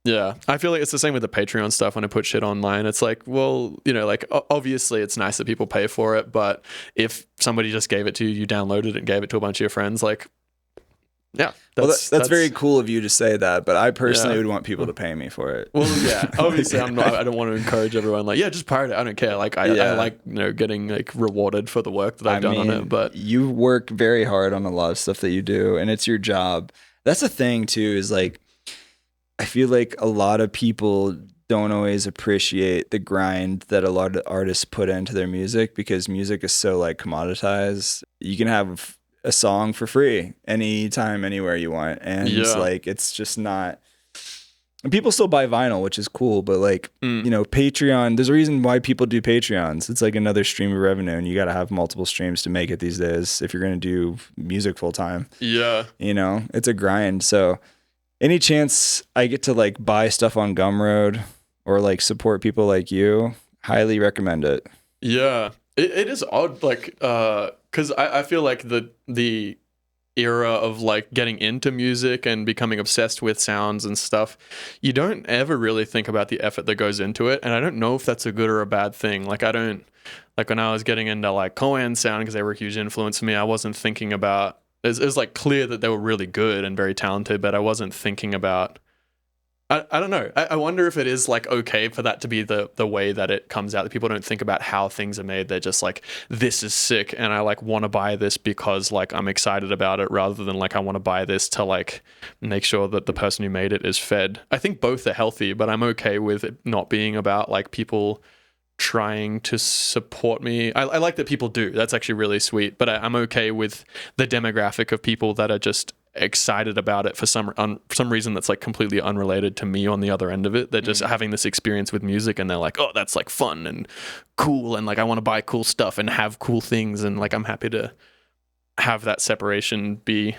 Yeah, I feel like it's the same with the Patreon stuff when I put shit online. It's like, well, you know, like obviously it's nice that people pay for it, but if somebody just gave it to you, you downloaded it and gave it to a bunch of your friends, like, yeah. That's very cool of you to say that, but I personally would want people to pay me for it. Well, yeah, obviously I don't want to encourage everyone like, yeah, just pirate it. I don't care. Like I like, you know, getting like rewarded for the work that I've done on it, but you work very hard on a lot of stuff that you do and it's your job. That's the thing too, is like, I feel like a lot of people don't always appreciate the grind that a lot of artists put into their music because music is so like commoditized. You can have a song for free anytime, anywhere you want. And like, it's just not, and people still buy vinyl, which is cool, but like, you know, Patreon, there's a reason why people do Patreons. It's like another stream of revenue and you got to have multiple streams to make it these days if you're going to do music full time. Yeah. You know, it's a grind. So any chance I get to like buy stuff on Gumroad or like support people like you, highly recommend it. Yeah, it is odd, like, because I feel like the era of like getting into music and becoming obsessed with sounds and stuff, you don't ever really think about the effort that goes into it, and I don't know if that's a good or a bad thing. Like I don't, like when I was getting into like Koan sound because they were a huge influence for me, I wasn't thinking about. It was like clear that they were really good and very talented, but I wasn't thinking about. I don't know. I wonder if it is like okay for that to be the way that it comes out. That people don't think about how things are made. They're just like, this is sick, and I like want to buy this because like I'm excited about it, rather than like I want to buy this to like make sure that the person who made it is fed. I think both are healthy, but I'm okay with it not being about like people trying to support me. I like that people do. That's actually really sweet. But I'm okay with the demographic of people that are just excited about it for some reason that's like completely unrelated to me on the other end of it. They're just having this experience with music and they're like, oh, that's like fun and cool, and like I want to buy cool stuff and have cool things, and like I'm happy to have that separation be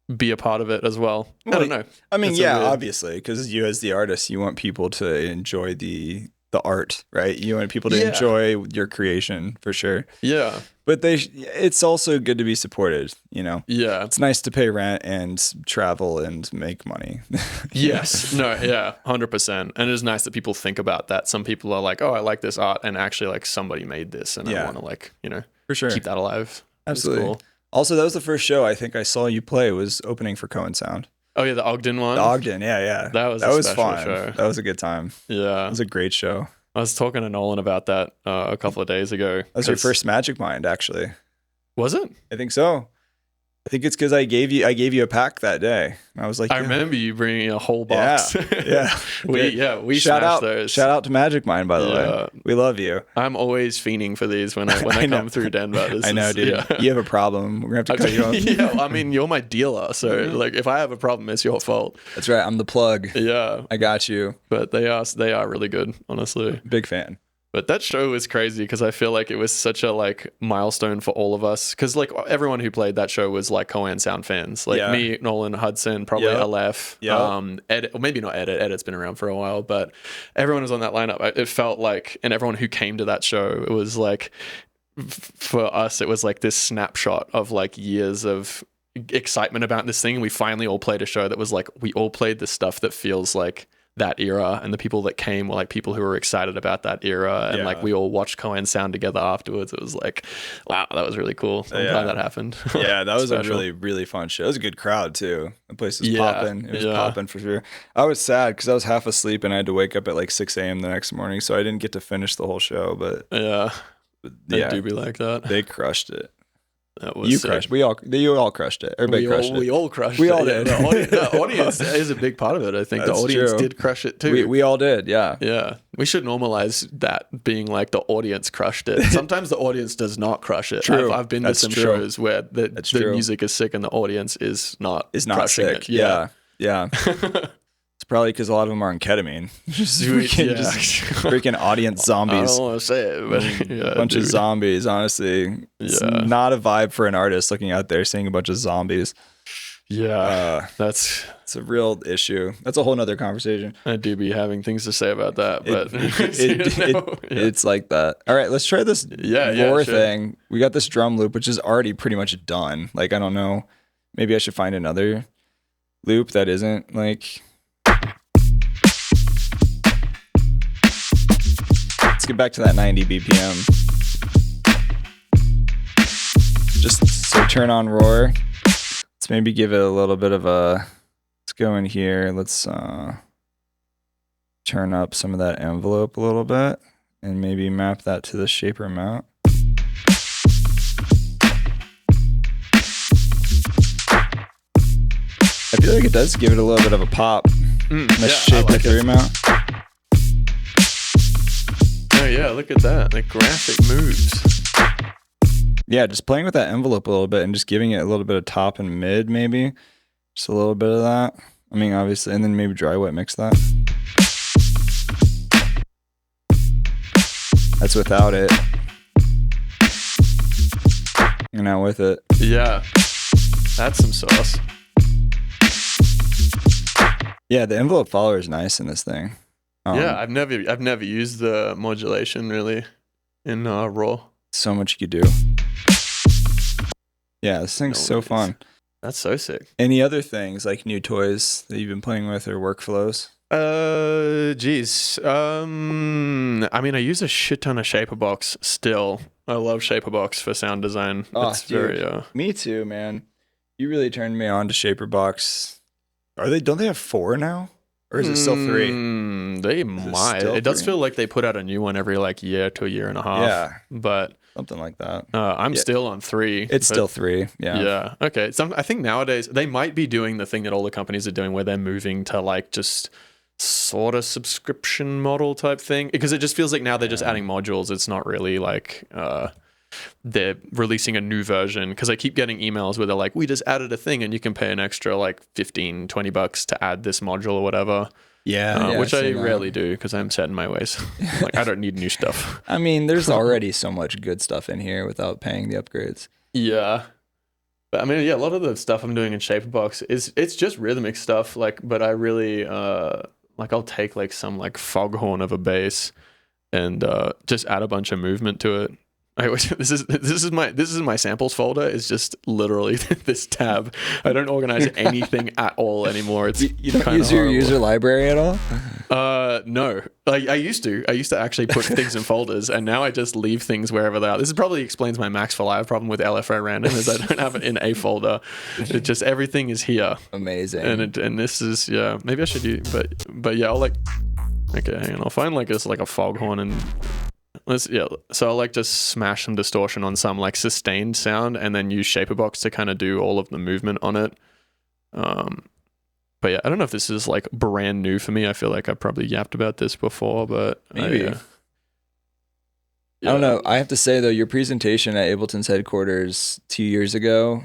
a part of it as well. I don't know. I mean, yeah, obviously, because you as the artist, you want people to enjoy the art, right? You want people to enjoy your creation for sure. Yeah. But it's also good to be supported, you know? Yeah. It's nice to pay rent and travel and make money. Yes. No, yeah, 100%. And it is nice that people think about that. Some people are like, oh, I like this art, and actually like somebody made this and I want to like, you know, for sure, keep that alive. Absolutely. Cool. Also, that was the first show I think I saw you play, was opening for Koan Sound. Oh yeah, the Ogden one. The Ogden, yeah. That was fun. Show. That was a good time. Yeah, it was a great show. I was talking to Nolan about that a couple of days ago. That was your first Magic Mind, actually. Was it? I think so. I think it's because I gave you a pack that day. And I was like, I remember you bringing a whole box. Yeah. we smashed those. Shout out to Magic Mind, by the way. We love you. I'm always fiending for these when I come through Denver. I know, dude. Yeah. You have a problem. We're gonna have to cut you off. Yeah, I mean, you're my dealer, so like if I have a problem, it's your fault. That's right. I'm the plug. Yeah, I got you. But they are really good, honestly. Big fan. But that show was crazy because I feel like it was such a like milestone for all of us, because like everyone who played that show was like Koan Sound fans, like me, Nolan, Hudson, probably Aleph, Edit, or maybe not Edit. Edit's been around for a while, but everyone was on that lineup. It felt like, and everyone who came to that show, it was like for us, it was like this snapshot of like years of excitement about this thing. And we finally all played a show that was like, we all played the stuff that feels like that era, and the people that came were like people who were excited about that era, and like we all watched Koan Sound together afterwards. It was like, wow, that was really cool. I'm glad that happened. Yeah, that was a really, really fun show. It was a good crowd too. The place was popping. It was popping for sure. I was sad because I was half asleep and I had to wake up at like 6 a.m. the next morning, so I didn't get to finish the whole show. But they do be like that. They crushed it. That was You sick. crushed. You all crushed it. Everybody crushed it. We all crushed We it. all Yeah, did. the audience is a big part of it. I think the That's audience true. did crush it too. We all did. Yeah. Yeah, we should normalize that being like the audience crushed it. Sometimes the audience does not crush it. True. I've been That's to some true. shows where the true. music is sick and the audience is not crushing sick. it. Yeah. It's probably because a lot of them are on ketamine. just freaking audience I zombies. don't want to say it, but yeah, A bunch of zombies, honestly. It's Yeah. not a vibe for an artist looking out there seeing a bunch of zombies. Yeah, that's. It's a real issue. That's a whole nother conversation. I do be having things to say about that, but It's like that. All right, let's try this roar sure. thing. We got this drum loop, which is already pretty much done. Like, I don't know. Maybe I should find another loop that isn't like. Let's get back to that 90 BPM. Just so turn on roar. Let's maybe give it a little bit of a. Let's go in here. Let's turn up some of that envelope a little bit and maybe map that to the shaper mount. I feel like it does give it a little bit of a pop. The shaper 3 mount. Oh yeah, look at that. The graphic moves. Yeah, just playing with that envelope a little bit and just giving it a little bit of top and mid, maybe. Just a little bit of that. I mean, obviously, and then maybe dry wet mix that. That's without it. And now with it. Yeah, that's some sauce. Yeah, the envelope follower is nice in this thing. Yeah, I've never used the modulation really in Raw. So much you could do. Yeah, this thing's so fun. That's so sick. Any other things like new toys that you've been playing with or workflows? Geez. I mean, I use a shit ton of Shaperbox still. I love Shaperbox for sound design. It's very Me too, man. You really turned me on to Shaperbox. Don't they have 4 now? Or is it still 3? They might. It does feel like they put out a new one every like year to a year and a half. Yeah. But something like that. I'm still on 3. It's still 3. Yeah. Yeah. Okay. I think nowadays they might be doing the thing that all the companies are doing where they're moving to like just sort of subscription model type thing. Because it just feels like now they're just adding modules. It's not really like they're releasing a new version, because I keep getting emails where they're like, we just added a thing and you can pay an extra like $15-$20 to add this module or whatever. Which I rarely do because I'm set in my ways. Like, I don't need new stuff. I mean, there's already so much good stuff in here without paying the upgrades. Yeah. But I mean, yeah, a lot of the stuff I'm doing in Shaperbox it's just rhythmic stuff. Like, but I really like I'll take like some like foghorn of a bass and just add a bunch of movement to it. This is my samples folder. It's just literally this tab. I don't organize anything at all anymore. It's you don't use your user library at all? No. I used to actually put things in folders, and now I just leave things wherever they are. This probably explains my Max for Live problem with LFO random, is I don't have it in a folder. It just everything is here. Amazing. And this is maybe I should do, but yeah, I'll like okay, hang on. I'll find like this like a foghorn and. So I'll like just smash some distortion on some like sustained sound and then use Shaperbox to kind of do all of the movement on it. But yeah, I don't know if this is like brand new for me. I feel like I've probably yapped about this before, but maybe. I don't know. I have to say though, your presentation at Ableton's headquarters 2 years ago,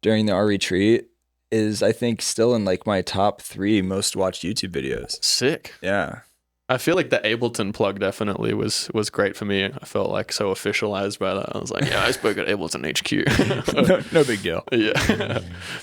during our retreat, is I think still in like my top 3 most watched YouTube videos. Sick. Yeah. I feel like the Ableton plug definitely was great for me. I felt like so officialized by that. I was like, yeah, I spoke at Ableton HQ. no big deal. Yeah.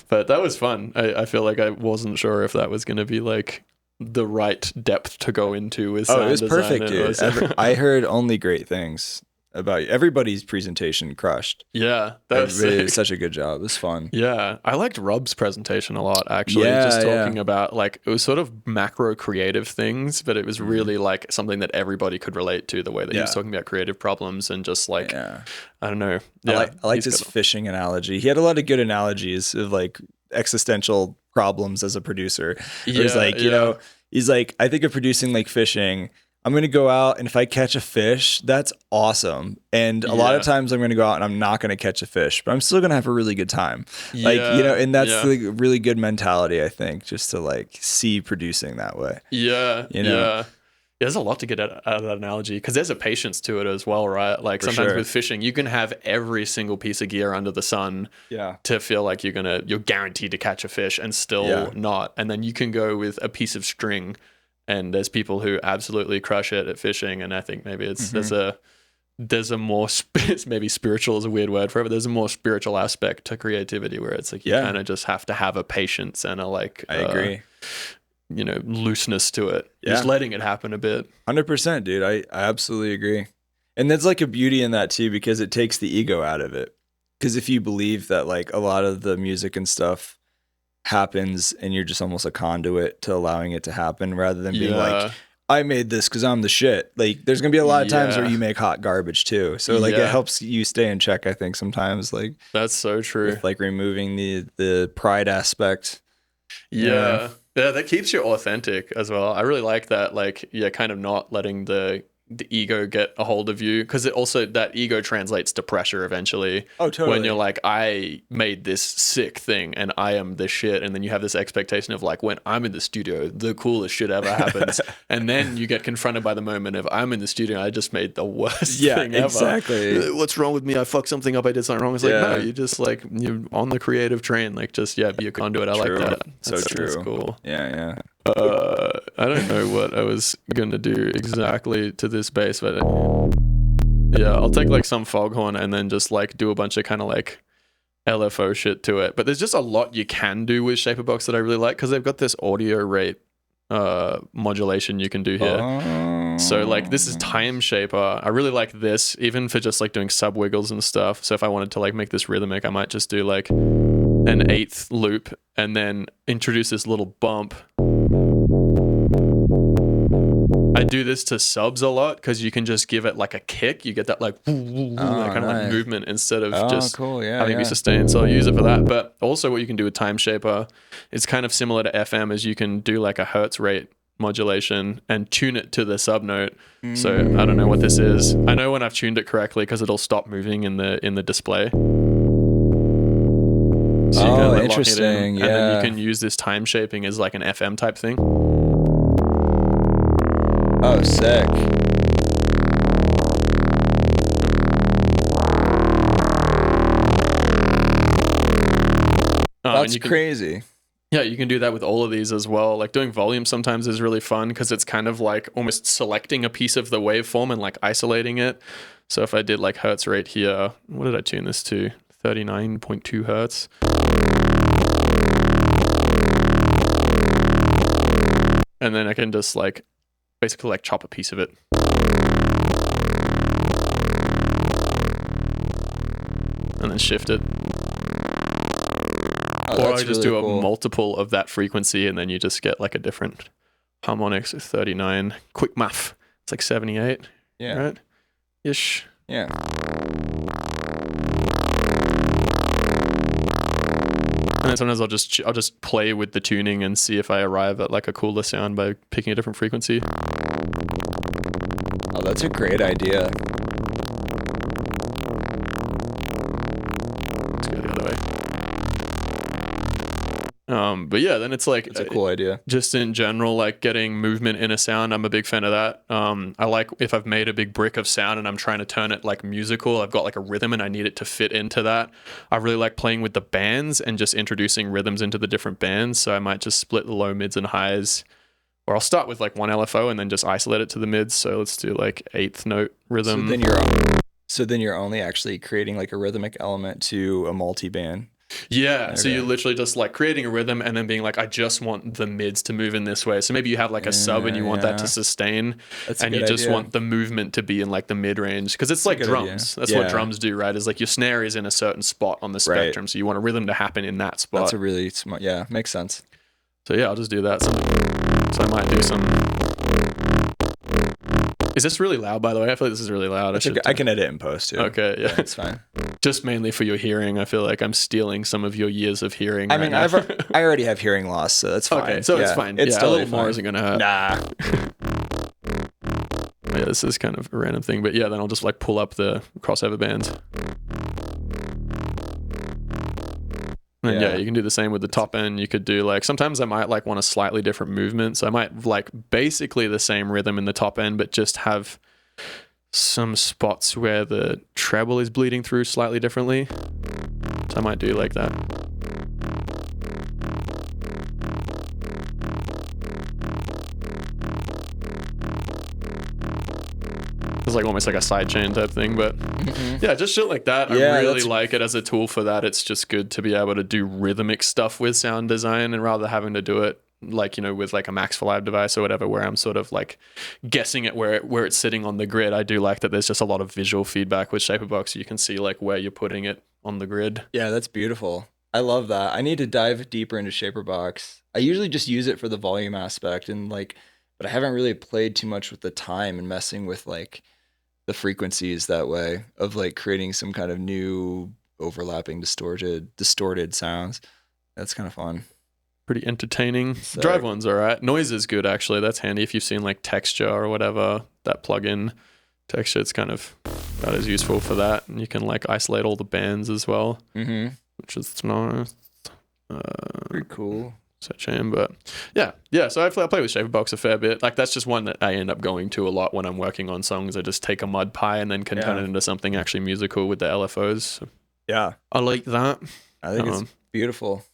But that was fun. I feel like I wasn't sure if that was going to be like the right depth to go into with sound it was design. Perfect, dude. I heard only great things about you. Everybody's presentation crushed. Yeah, that was sick. Such a good job. It was fun. Yeah, I liked Rob's presentation a lot, actually. Just talking about like, it was sort of macro creative things, but it was really like something that everybody could relate to, the way that he was talking about creative problems and just like, I don't know. Yeah, I liked his fishing analogy. He had a lot of good analogies of like existential problems as a producer. It was like, you know, he's like, I think of producing like fishing. I'm going to go out, and if I catch a fish, that's awesome. And a lot of times I'm going to go out and I'm not going to catch a fish, but I'm still going to have a really good time. Like, you know, and that's the really good mentality, I think, just to like see producing that way. Yeah. You know? Yeah. There's a lot to get out of that analogy because there's a patience to it as well, right? Like sometimes with fishing, you can have every single piece of gear under the sun to feel like you're guaranteed to catch a fish and still not. And then you can go with a piece of string, and there's people who absolutely crush it at fishing. And I think maybe it's there's a more maybe spiritual is a weird word for it, but there's a more spiritual aspect to creativity where it's like you kind of just have to have a patience and a like. I agree. You know, looseness to it. Just letting it happen a bit. 100%, dude. I absolutely agree. And there's like a beauty in that too, because it takes the ego out of it. Because if you believe that like a lot of the music and stuff happens and you're just almost a conduit to allowing it to happen rather than being like, I made this because I'm the shit. Like there's going to be a lot of times where you make hot garbage too. So like it helps you stay in check, I think, sometimes. Like that's so true. With, like removing the pride aspect. Yeah, that keeps you authentic as well. I really like that. Like, kind of not letting the ego get a hold of you, because it also, that ego translates to pressure eventually. Oh, totally. When you're like, I made this sick thing and I am the shit, and then you have this expectation of like, when I'm in the studio, the coolest shit ever happens, and then you get confronted by the moment of, I'm in the studio, I just made the worst thing ever. Exactly. What's wrong with me? I fucked something up. I did something wrong. It's like, no, you just like, you're on the creative train. Like, just be a conduit. I like that. That's true. That's cool. Yeah. I don't know what I was gonna do exactly to this bass, but I'll take like some foghorn and then just like do a bunch of kind of like LFO shit to it. But there's just a lot you can do with Shaperbox that I really like, because they've got this audio rate modulation you can do here. So like this is time shaper. I really like this, even for just like doing sub wiggles and stuff. So if I wanted to like make this rhythmic, I might just do like an eighth loop and then introduce this little bump. I do this to subs a lot because you can just give it like a kick. You get that like, that kind of like movement instead of just having it be sustained. So I'll use it for that. But also what you can do with Time Shaper, it's kind of similar to FM, as you can do like a hertz rate modulation and tune it to the sub note. So I don't know what this is. I know when I've tuned it correctly because it'll stop moving in the display. So you can, like, interesting. And then you can use this time shaping as like an FM type thing. Oh, sick. That's crazy. Yeah, you can do that with all of these as well. Like doing volume sometimes is really fun because it's kind of like almost selecting a piece of the waveform and like isolating it. So if I did like hertz rate here, what did I tune this to? 39.2 hertz. And then I can just like basically like chop a piece of it. And then shift it. Or I just do a multiple of that frequency and then you just get like a different harmonics. 39. Quick math. It's like 78. Yeah. Right? Ish. Yeah. And then sometimes I'll just play with the tuning and see if I arrive at like a cooler sound by picking a different frequency. Oh, that's a great idea. Let's go the other way. But yeah, then it's like it's a cool idea. Just in general, like getting movement in a sound, I'm a big fan of that. I like if I've made a big brick of sound and I'm trying to turn it like musical, I've got like a rhythm and I need it to fit into that. I really like playing with the bands and just introducing rhythms into the different bands. So I might just split the low, mids, and highs, or I'll start with like one LFO and then just isolate it to the mids. So let's do like eighth note rhythm. So then you're only actually creating like a rhythmic element to a multi-band. Yeah, okay. So you're literally just like creating a rhythm and then being like, I just want the mids to move in this way. So maybe you have like a sub and you want that to sustain, and you just want the movement to be in like the mid range, because it's like drums. That's what drums do, right? Is like your snare is in a certain spot on the spectrum, so you want a rhythm to happen in that spot. That's a really smart. Yeah, makes sense. So yeah, I'll just do that. So I might do some. Is this really loud, by the way? I feel like this is really loud. I can edit in post too. Okay, yeah. It's fine. Just mainly for your hearing. I feel like I'm stealing some of your years of hearing. I mean, I already have hearing loss, so that's fine. Okay, so it's fine. It's a little more isn't going to hurt. Nah. Yeah, this is kind of a random thing, but yeah, then I'll just like pull up the crossover bands. And yeah, you can do the same with the top end. You could do like, sometimes I might like want a slightly different movement. So I might like basically the same rhythm in the top end, but just have some spots where the treble is bleeding through slightly differently. So I might do like that. It's like almost like a sidechain type thing, but yeah, just shit like that. I really like it as a tool for that. It's just good to be able to do rhythmic stuff with sound design, and rather having to do it like, you know, with like a Max for Live device or whatever, where I'm sort of like guessing at where it's sitting on the grid. I do like that there's just a lot of visual feedback with Shaperbox. You can see like where you're putting it on the grid. Yeah, that's beautiful. I love that. I need to dive deeper into Shaperbox. I usually just use it for the volume aspect, and like, but I haven't really played too much with the time and messing with like the frequencies that way of like creating some kind of new overlapping distorted sounds. That's kind of fun. Pretty entertaining. Drive one's all right. Noise is good, actually. That's handy if you've seen like texture or whatever. That plugin texture, it's kind of that is useful for that. And you can like isolate all the bands as well, which is nice. Pretty cool. Shame, but yeah. So I play with Shaperbox a fair bit. Like that's just one that I end up going to a lot when I'm working on songs. I just take a mud pie and then can turn it into something actually musical with the LFOs. Yeah, I like that. I think it's beautiful.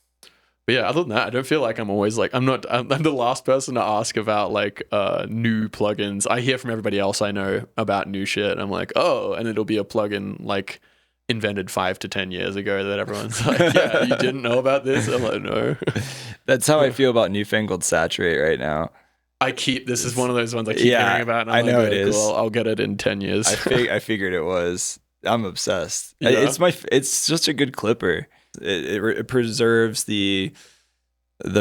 But yeah, other than that, I don't feel like I'm always like I'm the last person to ask about like new plugins. I hear from everybody else I know about new shit. I'm like, oh, and it'll be a plugin like invented 5 to 10 years ago that everyone's like, yeah, you didn't know about this? I'm like, no. That's how I feel about Newfangled Saturate right now. This is one of those ones I keep hearing about, and I'm I know it is. Cool, I'll get it in 10 years. I figured it was. I'm obsessed. Yeah. It's just a good clipper. It preserves the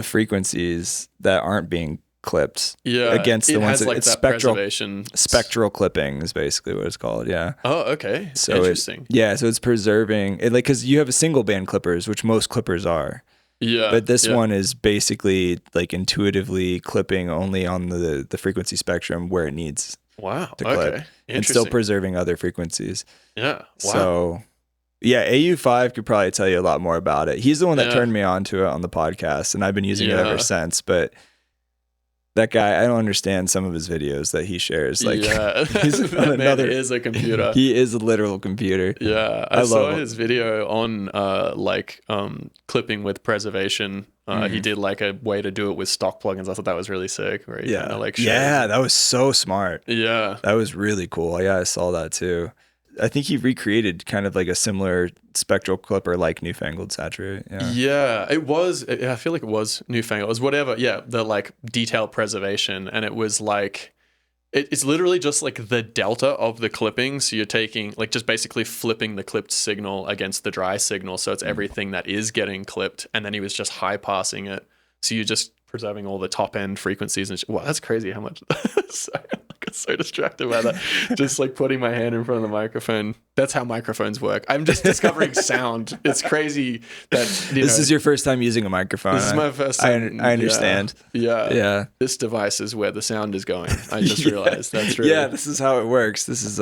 frequencies that aren't being clipped. Yeah, against the ones like it's that preservation. Spectral clipping is basically what it's called. Yeah. Oh, okay. So interesting. So it's preserving it, like, because you have a single band clippers, which most clippers are. Yeah. But this one is basically like intuitively clipping only on the frequency spectrum where it needs. Wow. To clip, okay. and still preserving other frequencies. Yeah. Wow. So, yeah, AU5 could probably tell you a lot more about it. He's the one that turned me on to it on the podcast, and I've been using it ever since. But that guy, I don't understand some of his videos that he shares. Like, he's that man is a computer. He is a literal computer. Yeah, I saw his video on clipping with preservation. He did like a way to do it with stock plugins. I thought that was really sick. Where he kinda, like, that was so smart. Yeah, that was really cool. Yeah, I saw that too. I think he recreated kind of like a similar spectral clipper like Newfangled Saturate. Yeah, it was. I feel like it was Newfangled. It was whatever. Yeah, the like detail preservation, and it was like it's literally just like the delta of the clipping. So you're taking like just basically flipping the clipped signal against the dry signal, so it's everything that is getting clipped, and then he was just high passing it. So you're just preserving all the top end frequencies and wow, that's crazy how much. Sorry, I got so distracted by that. Just like putting my hand in front of the microphone. That's how microphones work. I'm just discovering sound. It's crazy that this is your first time using a microphone. This is my first time. I understand. Yeah. This device is where the sound is going. I just realized that's really. Yeah, this is how it works. This is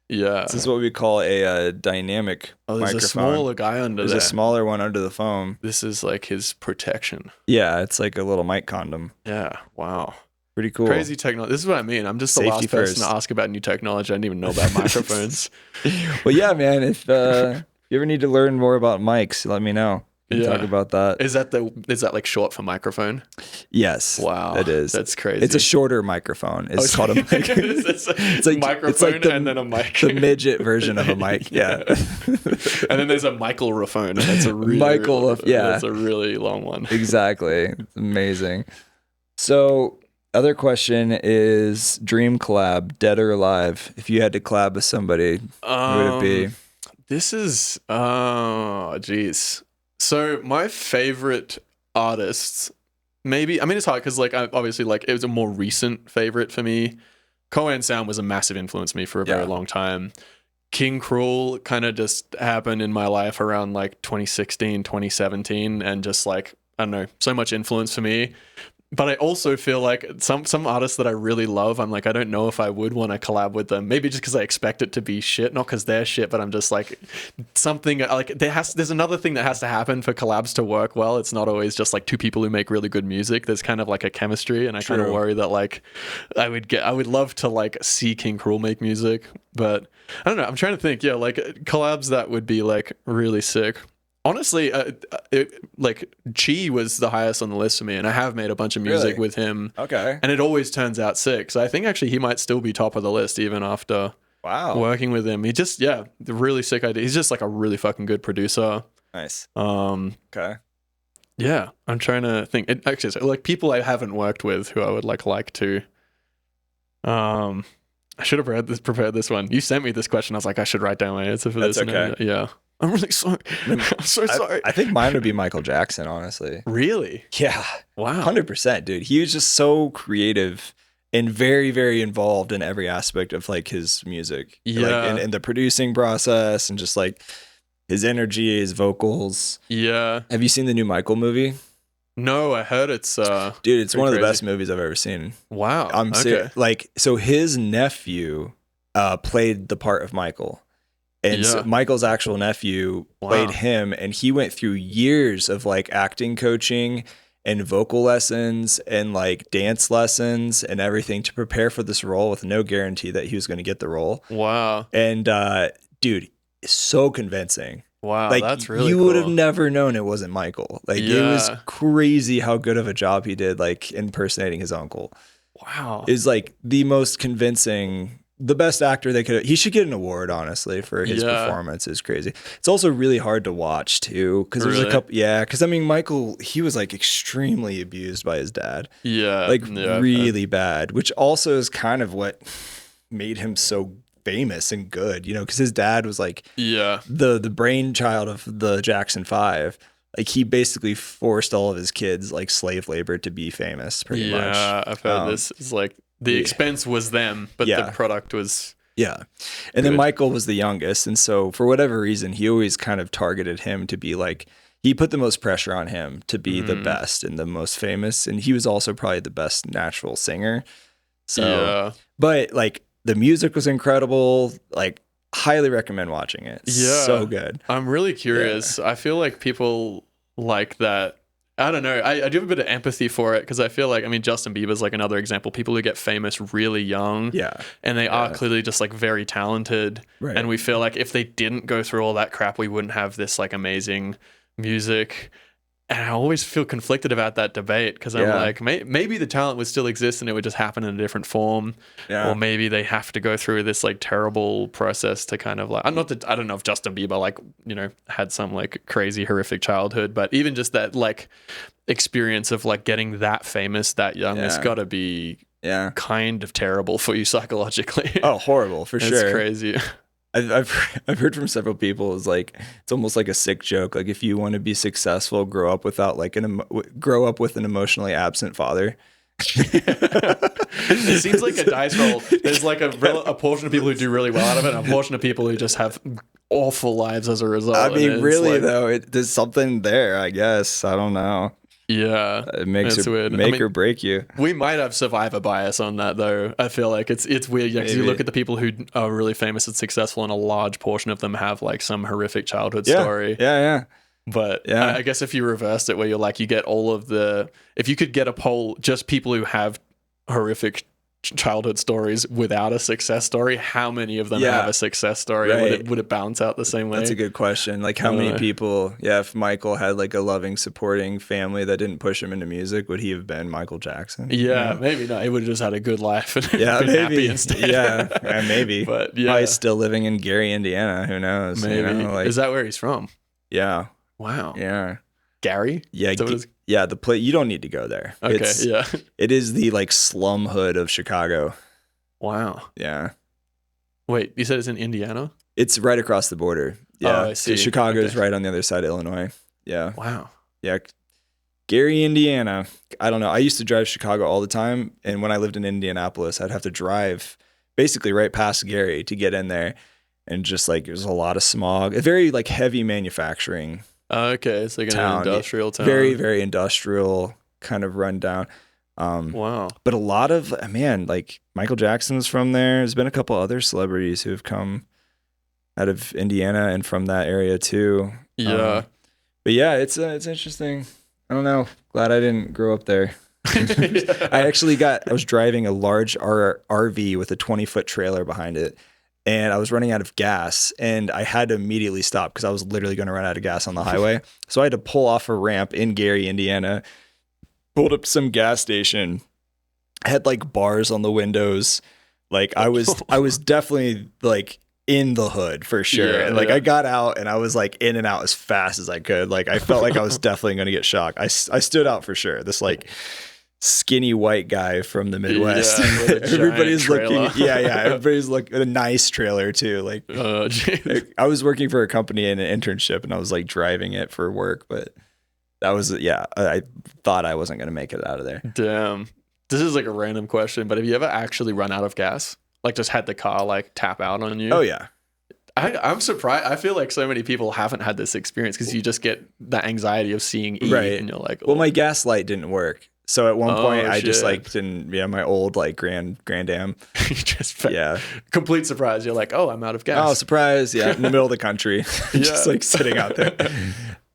this is what we call a dynamic microphone. There's a smaller guy under there. There's a smaller one under the foam. This is like his protection. Yeah, it's like a little mic condom. Yeah, wow. Pretty cool. Crazy technology. This is what I mean. I'm just the last person to ask about new technology. I didn't even know about microphones. Well, yeah, man. If you ever need to learn more about mics, let me know. We can talk about that. Is that like short for microphone? Yes. Wow. It is. That's crazy. It's a shorter microphone. It's called a mic. it's like microphone it's like and then a mic. The midget version of a mic. Yeah. And then there's a Michael-rophone. That's a really that's a really long one. Exactly. It's amazing. So, other question is dream collab, dead or alive. If you had to collab with somebody, who would it be? This is geez. So my favorite artists, maybe, I mean, it's hard because like obviously like it was a more recent favorite for me. Koan Sound was a massive influence on me for a very long time. King Cruel kind of just happened in my life around like 2016, 2017, and just like, I don't know, so much influence for me. But I also feel like some artists that I really love, I'm like, I don't know if I would want to collab with them. Maybe just because I expect it to be shit, not because they're shit, but I'm just like something like there's another thing that has to happen for collabs to work well. It's not always just like two people who make really good music. There's kind of like a chemistry, and I kind of worry that like I would love to like see King Cruel make music, but I don't know. I'm trying to think. Yeah, like collabs that would be like really sick. Honestly, like Chi was the highest on the list for me, and I have made a bunch of music with him. Okay. And it always turns out sick. So I think actually he might still be top of the list even after working with him. He just, the really sick idea. He's just like a really fucking good producer. Nice. Okay. Yeah, I'm trying to think. Actually, so like people I haven't worked with who I would like to. I should have prepared this one. You sent me this question. I was like, I should write down my answer for this. That's okay. Yeah. I'm really sorry. I'm so sorry. I think mine would be Michael Jackson, honestly. Really? Yeah. Wow. 100%, dude. He was just so creative and very, very involved in every aspect of like his music. Yeah. Like in the producing process and just like his energy, his vocals. Yeah. Have you seen the new Michael movie? No, I heard it's dude, it's one of the best movies I've ever seen. Wow. I'm serious. Like, so his nephew played the part of Michael. And so Michael's actual nephew played him, and he went through years of like acting coaching and vocal lessons and like dance lessons and everything to prepare for this role with no guarantee that he was going to get the role. Wow. And dude, so convincing. Wow, like, that's really you cool. would have never known it wasn't Michael. Like it was crazy how good of a job he did like impersonating his uncle. Wow. Is like the most convincing, the best actor they could. He should get an award, honestly, for his performance. Is crazy. It's also really hard to watch too, because there's a couple. Yeah, because I mean, Michael, he was like extremely abused by his dad. Yeah, like really bad, which also is kind of what made him so famous and good. You know, because his dad was like the brainchild of the Jackson 5. Like he basically forced all of his kids like slave labor to be famous. Pretty much. Yeah, I've heard this. It's like. The expense was them, but the product was... Yeah. And then Michael was the youngest. And so for whatever reason, he always kind of targeted him to be like, he put the most pressure on him to be the best and the most famous. And he was also probably the best natural singer. So, but like the music was incredible. Like highly recommend watching it. Yeah. So good. I'm really curious. I feel like people like that. I don't know. I do have a bit of empathy for it because I feel like, I mean, Justin Bieber's like another example. People who get famous really young. Yeah. And they are clearly just like very talented. Right. And we feel like if they didn't go through all that crap, we wouldn't have this like amazing music. And I always feel conflicted about that debate because I'm like, maybe the talent would still exist and it would just happen in a different form. Yeah. Or maybe they have to go through this like terrible process to kind of like, I don't know if Justin Bieber like, you know, had some like crazy horrific childhood, but even just that like experience of like getting that famous that young has got to be kind of terrible for you psychologically. Oh, horrible for sure. It's crazy. I've heard from several people is like it's almost like a sick joke. Like if you want to be successful, grow up with an emotionally absent father. It seems like a dice roll. There's like a portion of people who do really well out of it, and a portion of people who just have awful lives as a result. I mean, really like, though, there's something there. I guess I don't know. Yeah, it makes it weird. Make or break you. We might have survivor bias on that though. I feel like it's weird because you look at the people who are really famous and successful, and a large portion of them have like some horrific childhood story. Yeah. But I guess if you reversed it, where you're like, you get all of if you could get a poll just people who have horrific childhood stories without a success story, how many of them have a success story? Right. Would it balance out the same way? That's a good question. Like how many people, if Michael had like a loving, supporting family that didn't push him into music, would he have been Michael Jackson? Yeah, maybe not. He would have just had a good life and been maybe. happy instead. Yeah, maybe. But probably still living in Gary, Indiana. Who knows? Maybe. You know, like, is that where he's from? Yeah. Wow. Yeah. Gary? Yeah. The place, you don't need to go there. Okay. It is the like slum hood of Chicago. Wow. Yeah. Wait, you said it's in Indiana? It's right across the border. Yeah. Oh, I see. Chicago's right on the other side of Illinois. Yeah. Wow. Yeah. Gary, Indiana. I don't know. I used to drive Chicago all the time. And when I lived in Indianapolis, I'd have to drive basically right past Gary to get in there. And just like, there's a lot of smog. A very like heavy manufacturing. Okay. It's like an industrial town. Very, very industrial, kind of run down. Wow. But a lot of, man, like Michael Jackson's from there. There's been a couple other celebrities who have come out of Indiana and from that area too. Yeah. But yeah, it's interesting. I don't know. Glad I didn't grow up there. I was driving a large RV with a 20-foot trailer behind it, and I was running out of gas, and I had to immediately stop because I was literally going to run out of gas on the highway. So I had to pull off a ramp in Gary, Indiana, pulled up some gas station, had like bars on the windows. Like I was definitely like in the hood for sure. Yeah, And like yeah. I got out and I was like in and out as fast as I could. Like I felt like I was definitely going to get shocked. I stood out for sure. This like skinny white guy from the Midwest. Yeah, with a Everybody's giant looking. trailer. Yeah. Everybody's looking at a nice trailer too. Like I was working for a company in an internship and I was like driving it for work, but that was, I thought I wasn't going to make it out of there. Damn. This is like a random question, but have you ever actually run out of gas? Like just had the car like tap out on you? Oh yeah. I'm surprised. I feel like so many people haven't had this experience because you just get that anxiety of seeing E Right. and you're like, Well, my gas light didn't work. So at one point I just shit. like didn't, my old like Grand Am. you just Yeah. complete surprise. You're like, oh, I'm out of gas. Oh, surprise. Yeah. In the middle of the country. Just Yeah. like sitting out there.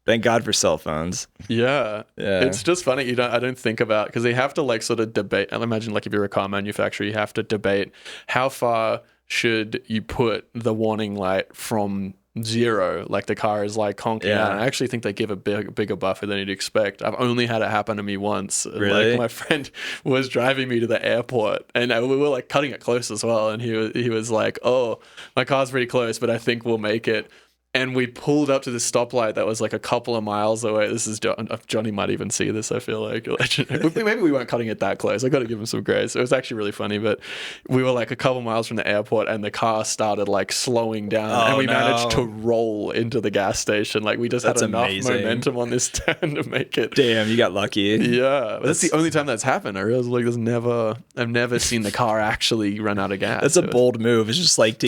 Thank God for cell phones. Yeah. Yeah. It's just funny. I don't think about, because they have to like sort of debate. I imagine like if you're a car manufacturer, you have to debate how far should you put the warning light from zero, like the car is like honking out. And I actually think they give a bigger buffer than you'd expect. I've only had it happen to me once. Really? Like my friend was driving me to the airport and we were like cutting it close as well. And he was like, oh, my car's pretty close, but I think we'll make it. And we pulled up to the stoplight that was like a couple of miles away. This is Johnny might even see this, I feel like. Maybe we weren't cutting it that close. I got to give him some grace. It was actually really funny, but we were like a couple miles from the airport and the car started like slowing down and we managed to roll into the gas station. Like we just had enough momentum on this turn to make it. Damn, you got lucky. Yeah. But that's the only time that's happened. I realized like I've never seen the car actually run out of gas. That's a bold move. It's just like to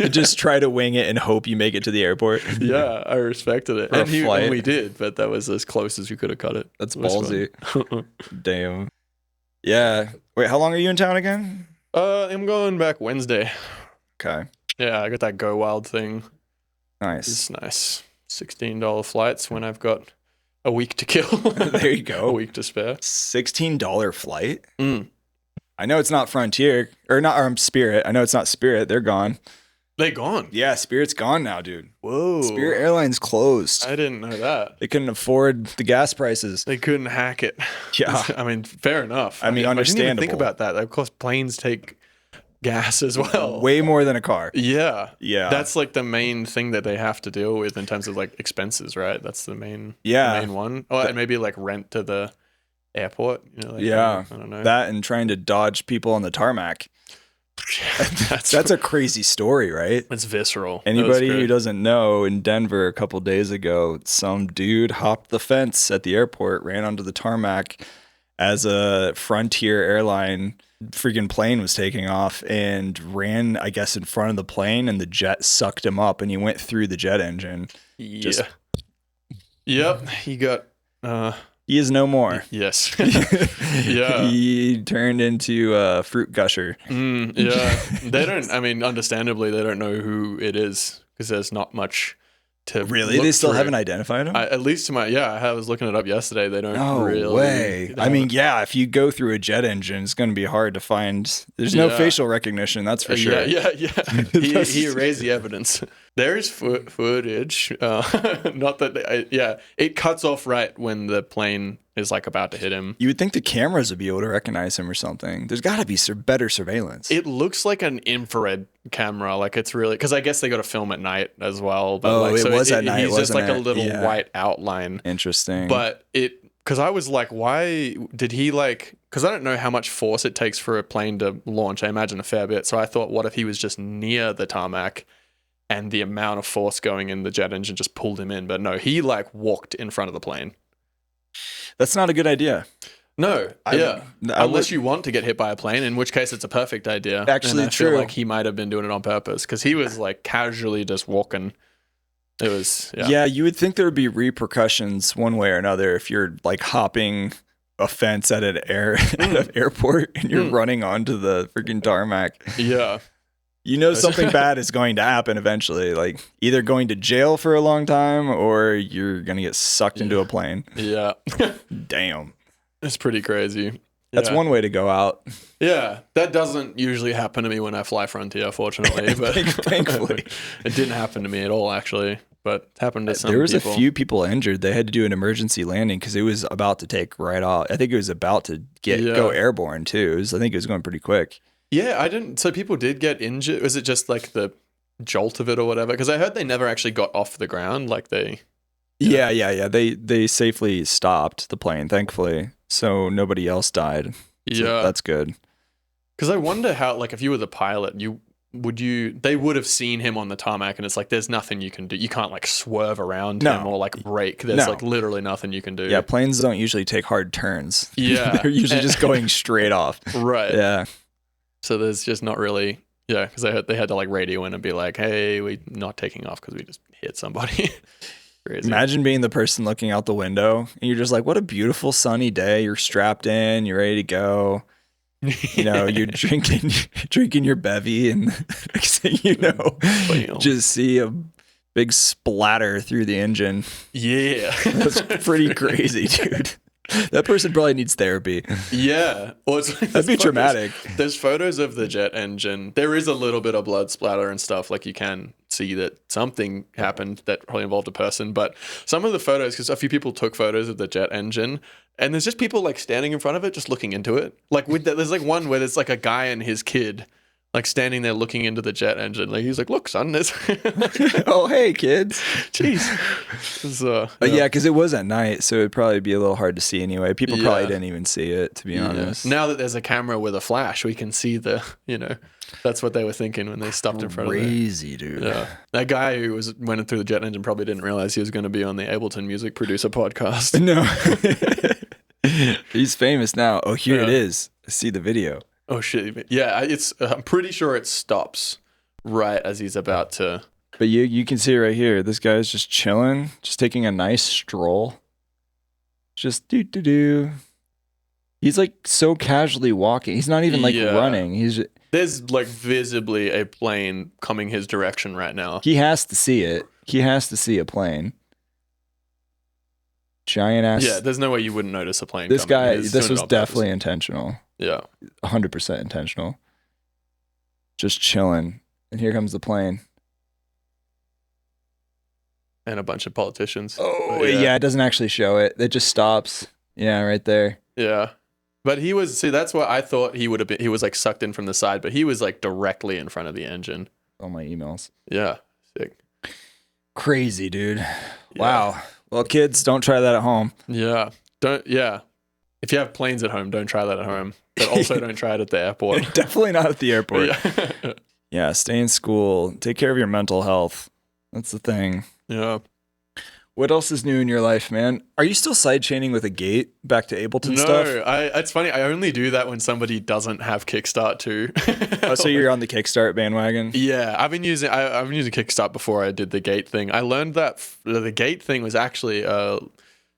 just try to wing it and hope you make it to the airport. Yeah, I respected it. And we did, but that was as close as you could have cut it. That's ballsy. Damn. Yeah. Wait, how long are you in town again? I'm going back Wednesday. Okay. Yeah, I got that Go Wild thing. Nice. It's nice. $16 flights when I've got a week to kill. There you go. A week to spare. $16 flight? Mm. I know it's not Frontier or Spirit. I know it's not Spirit. They're gone. They gone? Yeah, Spirit's gone now, dude. Whoa. Spirit Airlines closed. I didn't know that. They couldn't afford the gas prices. They couldn't hack it. Yeah. I mean, fair enough. I mean, understandable. I didn't even think about that. Of course, planes take gas as well. Way more than a car. Yeah. Yeah. That's like the main thing that they have to deal with in terms of like expenses, right? That's the main one. Oh, and maybe like rent to the airport. You know, like, yeah. I don't know. That and trying to dodge people on the tarmac. That's a crazy story, right? It's visceral. Anybody who doesn't know, in Denver a couple days ago, some dude hopped the fence at the airport, ran onto the tarmac as a Frontier airline freaking plane was taking off and ran, I guess, in front of the plane, and the jet sucked him up and he went through the jet engine. Yeah. Yep. He got he is no more. Yes. Yeah. He turned into a fruit gusher. Yeah. They don't, I mean, understandably, they don't know who it is because there's not much to Really? look They still through. haven't identified him? At least to I was looking it up yesterday. They don't No really. way. I mean, yeah, if you go through a jet engine, it's going to be hard to find. There's no facial recognition, that's for sure. Yeah. He erased the evidence. There is footage. Not that, it cuts off right when the plane is like about to hit him. You would think the cameras would be able to recognize him or something. There's got to be better surveillance. It looks like an infrared camera. Like it's really, because I guess they got to film at night as well. But it was at night, he's just wasn't like a it? little Yeah. white outline. Interesting. But because I was like, why did he because I don't know how much force it takes for a plane to launch. I imagine a fair bit. So I thought, what if he was just near the tarmac and the amount of force going in the jet engine just pulled him in? But no, he walked in front of the plane. That's not a good idea. No, unless you want to get hit by a plane, in which case it's a perfect idea. Actually, and I feel like he might have been doing it on purpose because he was casually just walking. It was Yeah, you would think there would be repercussions one way or another if you're hopping a fence at an airport and you're running onto the freaking tarmac. Yeah. You know something bad is going to happen eventually. Like either going to jail for a long time or you're going to get sucked into a plane. Yeah. Damn. It's pretty crazy. That's one way to go out. Yeah. That doesn't usually happen to me when I fly Frontier, fortunately. But Thankfully. It didn't happen to me at all, actually. But it happened to some There was people. a few people injured. They had to do an emergency landing because it was about to take right off. I think it was about to go airborne too. I think it was going pretty quick. Yeah, I didn't. So people did get injured. Was it just like the jolt of it or whatever? Because I heard they never actually got off the ground. Like they. Yeah. They safely stopped the plane, thankfully, so nobody else died. So that's good. Because I wonder how, like, if you were the pilot, they would have seen him on the tarmac, and it's like there's nothing you can do. You can't like swerve around him or like brake. There's like literally nothing you can do. Yeah, planes don't usually take hard turns. Yeah, they're usually just going straight off. Right. Yeah. So there's just not really, because they had to like radio in and be like, hey, we're not taking off because we just hit somebody. Crazy. Imagine being the person looking out the window and you're just like, what a beautiful sunny day. You're strapped in, you're ready to go. You know, you're drinking your bevy and next thing you know, just see a big splatter through the engine. Yeah. That's pretty crazy, dude. That person probably needs therapy. Yeah. Well, it's like that'd be traumatic. There's photos of the jet engine. There is a little bit of blood splatter and stuff. Like you can see that something happened that probably involved a person. But some of the photos, because a few people took photos of the jet engine, and there's just people like standing in front of it, just looking into it. Like there's like one where there's like a guy and his kid like standing there looking into the jet engine. Like he's like, look, son, this. Oh, hey, kids. Jeez. Yeah, because it was at night, so it'd probably be a little hard to see anyway. People probably didn't even see it, to be honest. Now that there's a camera with a flash, we can see that's what they were thinking when they stopped in front of it. Crazy, dude. Yeah. That guy who went through the jet engine probably didn't realize he was going to be on the Ableton Music Producer podcast. No. He's famous now. Oh, here it is. I see the video. Oh shit! Yeah, I'm pretty sure it stops right as he's about to. But you can see right here. This guy's just chilling, just taking a nice stroll. Just do. He's like so casually walking. He's not even like running. There's like visibly a plane coming his direction right now. He has to see it. He has to see a plane. Giant ass. Yeah, there's no way you wouldn't notice a plane. This was definitely intentional. Yeah. 100% intentional. Just chilling. And here comes the plane. And a bunch of politicians. Oh, yeah, it doesn't actually show it. It just stops. Yeah, right there. Yeah. But that's what I thought he would have been. He was like sucked in from the side, but he was like directly in front of the engine. All my emails. Yeah. Sick. Crazy, dude. Yeah. Wow. Well, kids, don't try that at home. Yeah. If you have planes at home, don't try that at home. But also don't try it at the airport. Definitely not at the airport. Yeah. Yeah, stay in school. Take care of your mental health. That's the thing. Yeah. What else is new in your life, man? Are you still sidechaining with a gate back to Ableton stuff? No, it's funny. I only do that when somebody doesn't have Kickstart too. Oh, so you're on the Kickstart bandwagon? Yeah, I've been using Kickstart before I did the gate thing. I learned that the gate thing was actually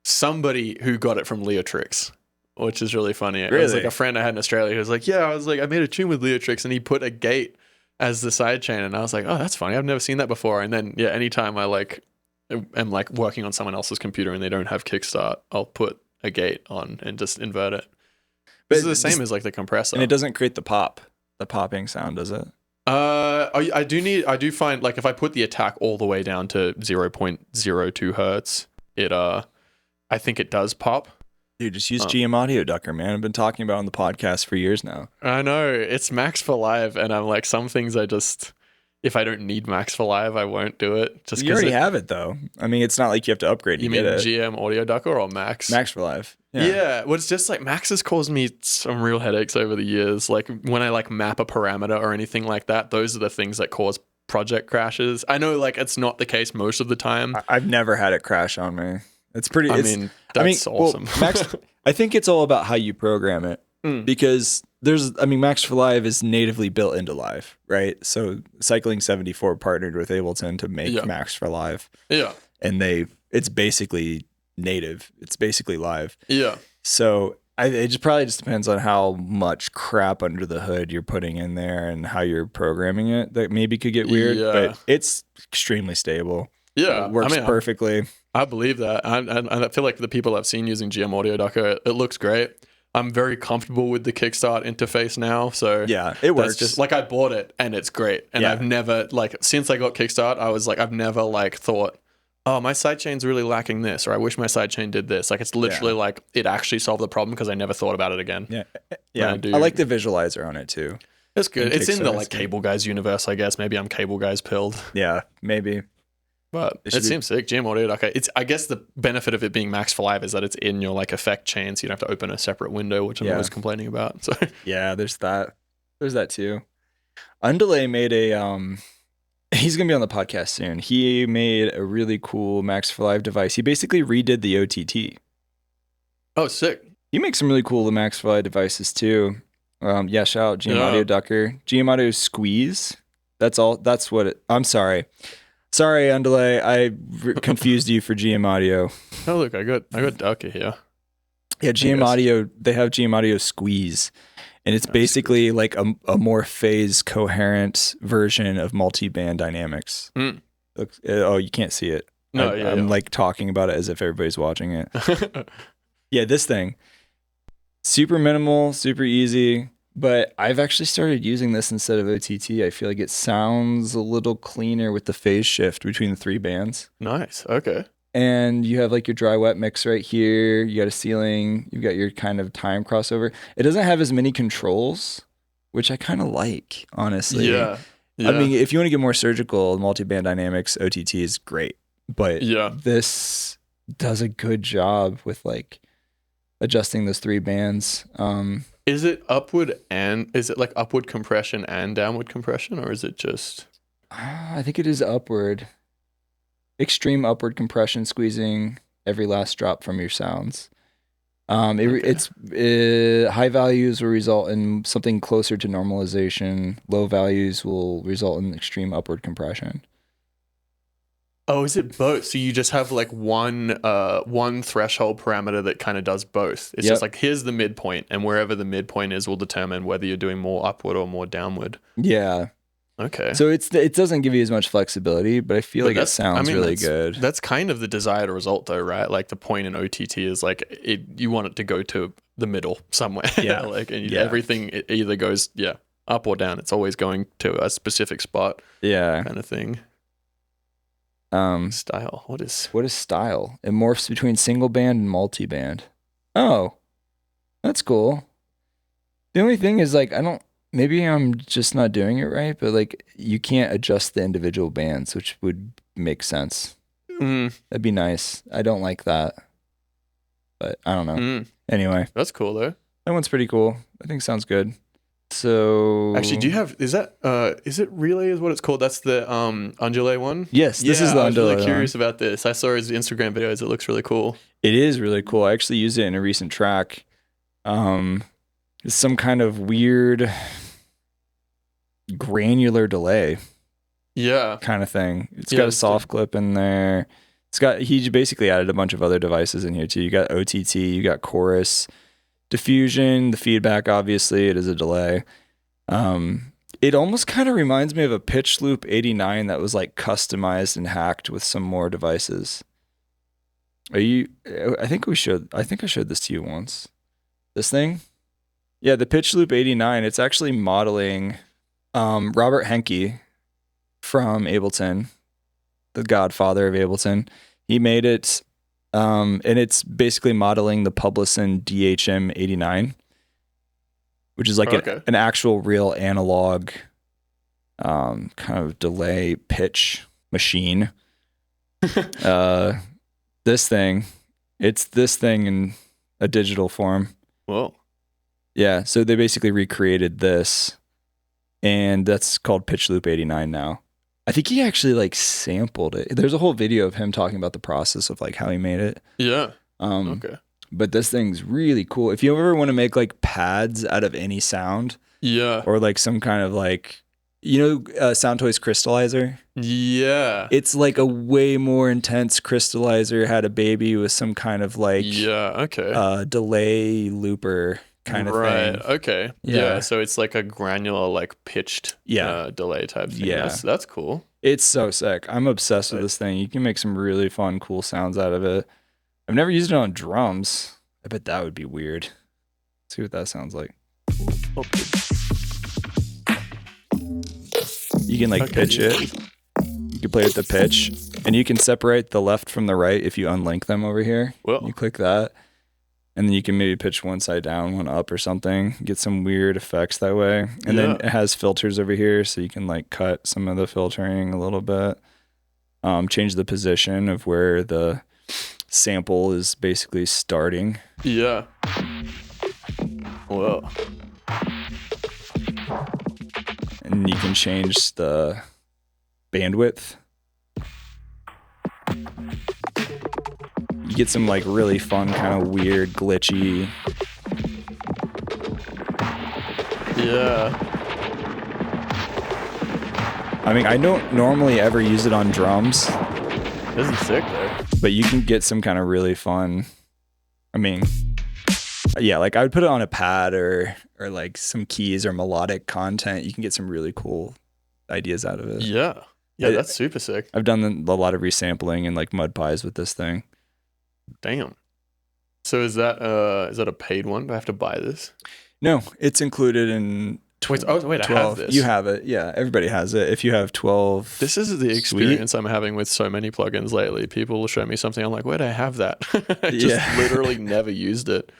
somebody who got it from Leotrix, which is really funny. It was like a friend I had in Australia who was like, I made a tune with Leotrix, and he put a gate as the sidechain, and I was like, oh, that's funny. I've never seen that before. And then anytime I am working on someone else's computer and they don't have Kickstart, I'll put a gate on and just invert it. But this is the same as like the compressor. And it doesn't create the popping sound, does it? I do find like if I put the attack all the way down to 0.02 hertz, I think it does pop. Dude, just use GM Audio Ducker, man. I've been talking about it on the podcast for years now. I know. It's Max for Live, and I'm like, some things if I don't need Max for Live, I won't do it. Just you already have it, though. I mean, it's not like you have to upgrade. You mean GM Audio Ducker or Max? Max for Live. Yeah. Well, it's just like Max has caused me some real headaches over the years. Like when I map a parameter or anything like that, those are the things that cause project crashes. I know it's not the case most of the time. I've never had it crash on me. It's pretty. That's awesome. Well, Max, I think it's all about how you program it because Max for Live is natively built into Live, right? So Cycling 74 partnered with Ableton to make Max for Live. Yeah. And it's basically native. It's basically live. Yeah. So It just probably just depends on how much crap under the hood you're putting in there and how you're programming it. That maybe could get weird, but it's extremely stable. Yeah, It works perfectly. I believe that. I feel like the people I've seen using GM Audio Ducker, it looks great. I'm very comfortable with the Kickstart interface now, so yeah, it works. Just like, I bought it and it's great, and I've never, like, since I got Kickstart, I was like, I've never like thought, oh, my sidechain's really lacking this, or I wish my sidechain did this. Like, it's literally like it actually solved the problem because I never thought about it again. Yeah. I like the visualizer on it too. It's good. It's in the like Cable Guys universe, I guess. Maybe I'm Cable Guys pilled. Yeah, maybe. But it seems sick. GM Audio Ducker. I guess the benefit of it being Max for Live is that it's in your like effect chain, so you don't have to open a separate window, which I'm always complaining about. So yeah, there's that. There's that too. Undelay made a he's gonna be on the podcast soon. He made a really cool Max for Live device. He basically redid the OTT. Oh, sick. He makes some really cool Max for Live devices too. Shout out GM Audio Ducker. GM Audio Squeeze. That's all. That's what it. I'm sorry. Sorry, Undelay. I confused you for GM Audio. Oh, look, I got Ducker here. Yeah, GM Audio. They have GM Audio Squeeze. And it's basically like a more phase coherent version of multi-band dynamics. Oh, you can't see it. No, I'm like talking about it as if everybody's watching it. Yeah, this thing. Super minimal, super easy. But I've actually started using this instead of OTT. I feel like it sounds a little cleaner with the phase shift between the 3 bands. Nice. Okay. And you have like your dry wet mix right here. You got a ceiling. You've got your kind of time crossover. It doesn't have as many controls, which I kind of like, honestly. Yeah. I mean, if you want to get more surgical, multi-band dynamics, OTT is great. But this does a good job with like adjusting those 3 bands. Is it like upward compression and downward compression, or is it just? I think it is upward. Extreme upward compression, squeezing every last drop from your sounds. It's high values will result in something closer to normalization. Low values will result in extreme upward compression. Oh, is it both? So you just have like one threshold parameter that kind of does both. It's just like, here's the midpoint, and wherever the midpoint is will determine whether you're doing more upward or more downward. Yeah. Okay. So it doesn't give you as much flexibility, but I feel like it sounds really good. That's kind of the desired result though, right? Like the point in OTT is like you want it to go to the middle somewhere. Yeah. Everything it either goes up or down. It's always going to a specific spot. Yeah. Kind of thing. Style. What is style? It morphs between single band and multi-band. Oh. That's cool. The only thing is like maybe I'm just not doing it right, but like you can't adjust the individual bands, which would make sense. That'd be nice. I don't like that, but I don't know. Anyway, that's cool though. That one's pretty cool. I think sounds good. So actually, is it Relay is what it's called? That's the Undulate one? Yes, this is the Undulate. I was really curious about this. I saw his Instagram videos. It looks really cool. It is really cool. I actually used it in a recent track. It's some kind of weird granular delay. Yeah. Kind of thing. It's got a soft clip in there. He basically added a bunch of other devices in here too. You got OTT, you got chorus, diffusion, the feedback, obviously it is a delay. It almost kind of reminds me of a Pitch Loop 89 that was like customized and hacked with some more devices. I think I showed this to you once. This thing? Yeah, the Pitch Loop 89, it's actually modeling Robert Henke from Ableton, the godfather of Ableton. He made it, and it's basically modeling the Publison DHM 89, which is like an actual real analog kind of delay pitch machine. This thing in a digital form. Whoa. Yeah, so they basically recreated this, and that's called Pitch Loop 89 now. I think he actually like sampled it. There's a whole video of him talking about the process of like how he made it. Yeah. Okay. But this thing's really cool. If you ever want to make like pads out of any sound, yeah, or like some kind of like Sound Toys Crystallizer? Yeah. It's like a way more intense crystallizer, had a baby with some kind of like delay looper kind of thing. Right. Okay. Yeah. So it's like a granular, like pitched delay type thing. Yeah. That's cool. It's so sick. I'm obsessed with this thing. You can make some really fun, cool sounds out of it. I've never used it on drums. I bet that would be weird. Let's see what that sounds like. You can like pitch it. You can play with the pitch, and you can separate the left from the right if you unlink them over here. Well, you click that, and then you can maybe pitch one side down, one up or something. Get some weird effects that way. And then it has filters over here, so you can like cut some of the filtering a little bit. Change the position of where the sample is basically starting. Yeah. Whoa. And you can change the bandwidth. You get some like really fun, kind of weird, glitchy. Yeah. I mean, I don't normally ever use it on drums. This is sick there. But you can get some kind of really fun. I mean, yeah, like I would put it on a pad or like some keys or melodic content. You can get some really cool ideas out of it. Yeah. Yeah, that's super sick. I've done a lot of resampling and like mud pies with this thing. Damn. So is that a paid one? Do I have to buy this? No, it's included in wait, 12. I have this. You have it. Yeah, everybody has it. If you have 12. This is the experience I'm having with so many plugins lately. People will show me something. I'm like, where do I have that? I just literally never used it.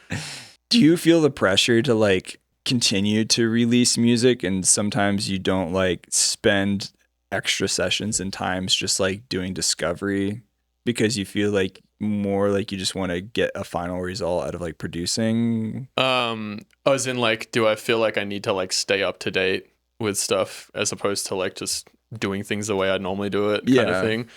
Do you feel the pressure to like continue to release music, and sometimes you don't like spend extra sessions and times just like doing discovery because you feel like more like you just want to get a final result out of like producing? As in like, do I feel like I need to like stay up to date with stuff as opposed to like just doing things the way I normally do it kind of thing?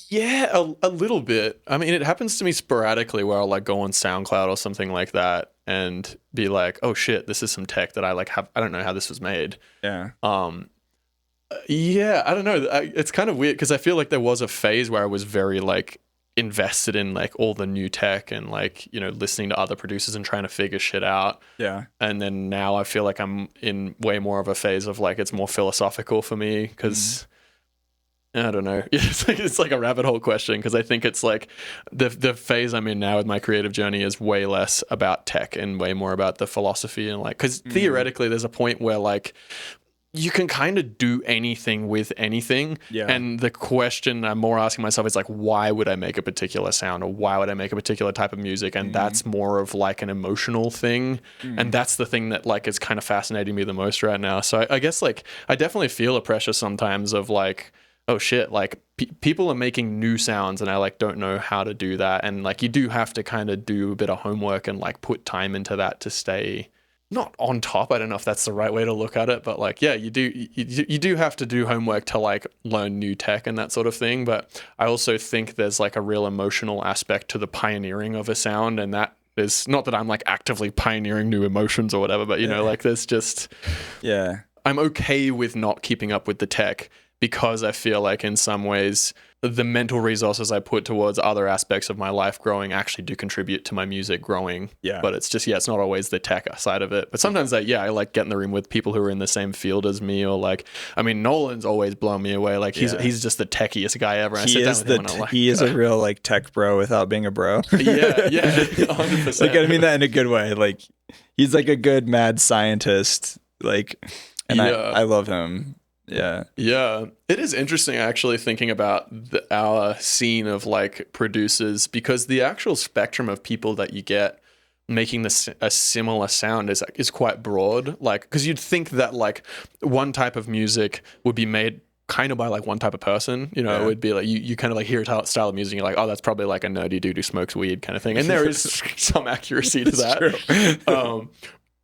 Yeah, a little bit. I mean, it happens to me sporadically where I'll like go on SoundCloud or something like that and be like, oh shit, this is some tech that I like have. I don't know how this was made. Yeah. Yeah, I don't know. It's kind of weird because I feel like there was a phase where I was very like invested in like all the new tech and like, you know, listening to other producers and trying to figure shit out. Yeah. And then now I feel like I'm in way more of a phase of like it's more philosophical for me because I don't know. It's like a rabbit hole question because I think it's like the phase I'm in now with my creative journey is way less about tech and way more about the philosophy and like because theoretically there's a point where like you can kind of do anything with anything. Yeah. And the question I'm more asking myself is like, why would I make a particular sound or why would I make a particular type of music? And that's more of like an emotional thing. And that's the thing that like is kind of fascinating me the most right now. So I guess like I definitely feel a pressure sometimes of like, oh shit, like people are making new sounds and I like don't know how to do that. And like you do have to kind of do a bit of homework and like put time into that to stay not on top. I don't know if that's the right way to look at it, but like, yeah, you do have to do homework to like learn new tech and that sort of thing. But I also think there's like a real emotional aspect to the pioneering of a sound. And that is not that I'm like actively pioneering new emotions or whatever, but you know, like there's just, I'm okay with not keeping up with the tech because I feel like in some ways the mental resources I put towards other aspects of my life growing actually do contribute to my music growing. Yeah. But it's just, it's not always the tech side of it. But sometimes I like get in the room with people who are in the same field as me or like, I mean, Nolan's always blown me away. Like he's just the techiest guy ever. And He is a real like tech bro without being a bro. Yeah, 100%. Like, I mean that in a good way. Like he's like a good mad scientist. Like, and I love him. Yeah. It is interesting actually thinking about our scene of like producers because the actual spectrum of people that you get making a similar sound is quite broad. Like, because you'd think that like one type of music would be made kind of by like one type of person, you know, it would be like you kind of like hear a style of music and you're like, oh, that's probably like a nerdy dude who smokes weed kind of thing. And there is some accuracy to that.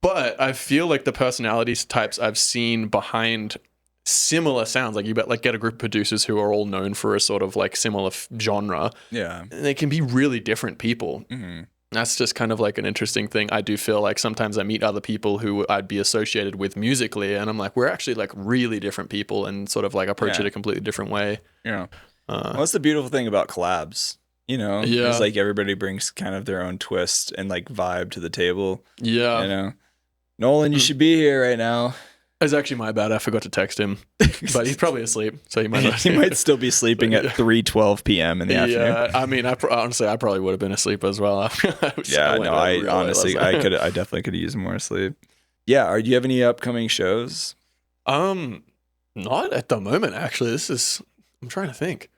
But I feel like the personality types I've seen behind similar sounds, like you get a group of producers who are all known for a sort of like similar genre. Yeah. And they can be really different people. Mm-hmm. That's just kind of like an interesting thing. I do feel like sometimes I meet other people who I'd be associated with musically, and I'm like, we're actually like really different people and sort of like approach it a completely different way. Yeah. Well, that's the beautiful thing about collabs. It's like everybody brings kind of their own twist and like vibe to the table. Yeah. Nolan, you should be here right now. It's actually my bad. I forgot to text him, but he's probably asleep, so he might not. He might still be sleeping at 3:12 p.m. in the afternoon. Yeah, I mean, honestly, I probably would have been asleep as well. I definitely could have used more sleep. Yeah, do you have any upcoming shows? Not at the moment. Actually, I'm trying to think.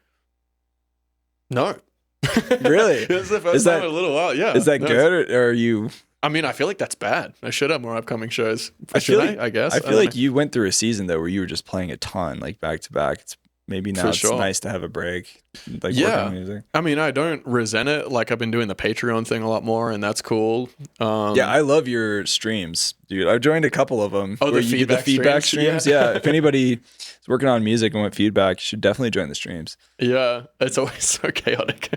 No. Really? This is the first time in a little while. Yeah. Is that good, or are you? I mean, I feel like that's bad. I should have more upcoming shows. I guess. I feel like you went through a season though where you were just playing a ton, like back to back. Maybe now it's nice to have a break. Like work on music. I mean, I don't resent it. Like I've been doing the Patreon thing a lot more, and that's cool. I love your streams, dude. I've joined a couple of them. Oh, the feedback streams. Yeah. If anybody is working on music and want feedback, you should definitely join the streams. Yeah, it's always so chaotic.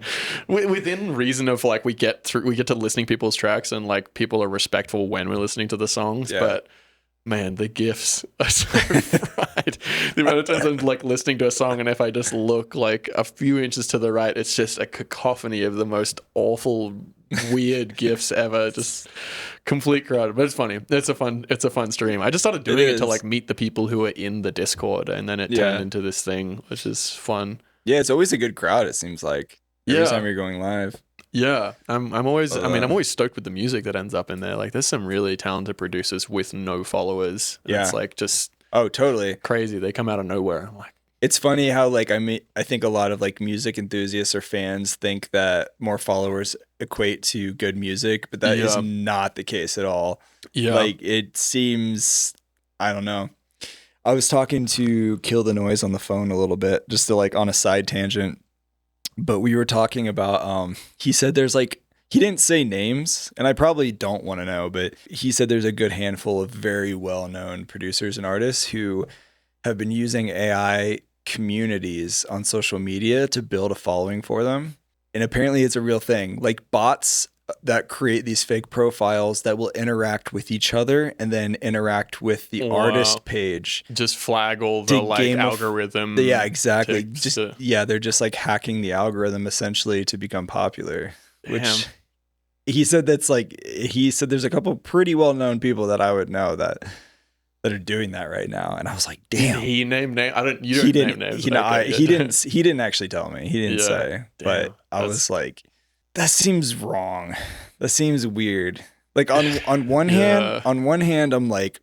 Within reason of like we get to listening to people's tracks, and like people are respectful when we're listening to the songs, but. Man, the GIFs are so fried. The amount of times I'm like listening to a song, and if I just look like a few inches to the right, it's just a cacophony of the most awful, weird GIFs ever. Just complete crowd. But it's funny. It's a fun stream. I just started doing it to like meet the people who are in the Discord, and then it turned into this thing, which is fun. Yeah, it's always a good crowd. It seems like every time you're going live. Yeah, I'm always stoked with the music that ends up in there. Like, there's some really talented producers with no followers. It's like just totally crazy. They come out of nowhere. I'm like, it's funny how like I think a lot of like music enthusiasts or fans think that more followers equate to good music, but that is not the case at all. Yeah, like it seems. I don't know. I was talking to Kill the Noise on the phone a little bit, just to like on a side tangent. But we were talking about, he said there's like, he didn't say names, and I probably don't want to know, but he said there's a good handful of very well-known producers and artists who have been using AI communities on social media to build a following for them. And apparently it's a real thing, like bots that create these fake profiles that will interact with each other and then interact with the artist page. Just flag all the like algorithm. Yeah, exactly. They're just like hacking the algorithm essentially to become popular. Which he said there's a couple pretty well-known people that I would know that are doing that right now, and I was like, damn. Did he name names? He didn't name names. He didn't actually tell me. He didn't say. Damn, but I was like, that seems wrong. That seems weird. Like on one hand, I'm like,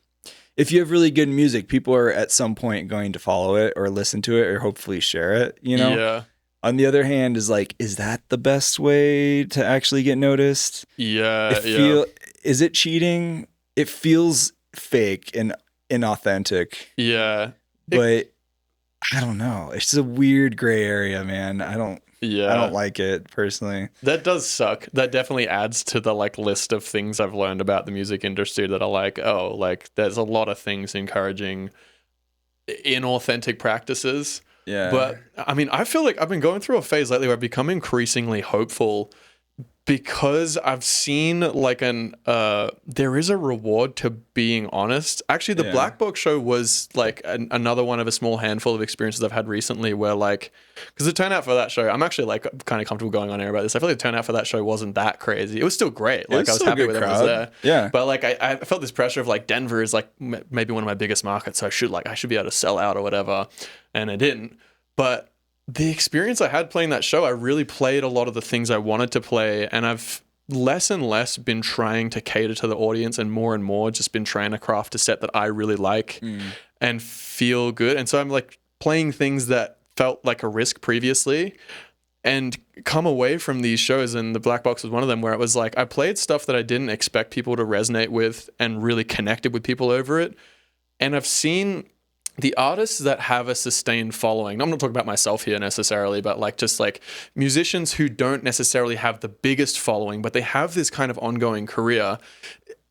if you have really good music, people are at some point going to follow it or listen to it or hopefully share it, Yeah. On the other hand, is like, is that the best way to actually get noticed? Yeah. Is it cheating? It feels fake and inauthentic. Yeah. But I don't know. It's just a weird gray area, man. I don't like it personally. That does suck. That definitely adds to the like list of things I've learned about the music industry that are like, oh, like there's a lot of things encouraging inauthentic practices. Yeah. But I mean, I feel like I've been going through a phase lately where I've become increasingly hopeful because I've seen like there is a reward to being honest. Actually, the Black Box show was like another one of a small handful of experiences I've had recently where like, because the turnout for that show, I'm actually like kind of comfortable going on air about this. I feel like the turnout for that show wasn't that crazy. It was still great. Like I was happy with everyone was there. Yeah. But like I felt this pressure of like Denver is like maybe one of my biggest markets, so I should be able to sell out or whatever, and I didn't. But the experience I had playing that show, I really played a lot of the things I wanted to play, and I've less and less been trying to cater to the audience and more just been trying to craft a set that I really like and feel good. And so I'm like playing things that felt like a risk previously and come away from these shows, and the Black Box was one of them, where it was like I played stuff that I didn't expect people to resonate with and really connected with people over it. And I've seen the artists that have a sustained following, I'm not talking about myself here necessarily, but like just like musicians who don't necessarily have the biggest following, but they have this kind of ongoing career,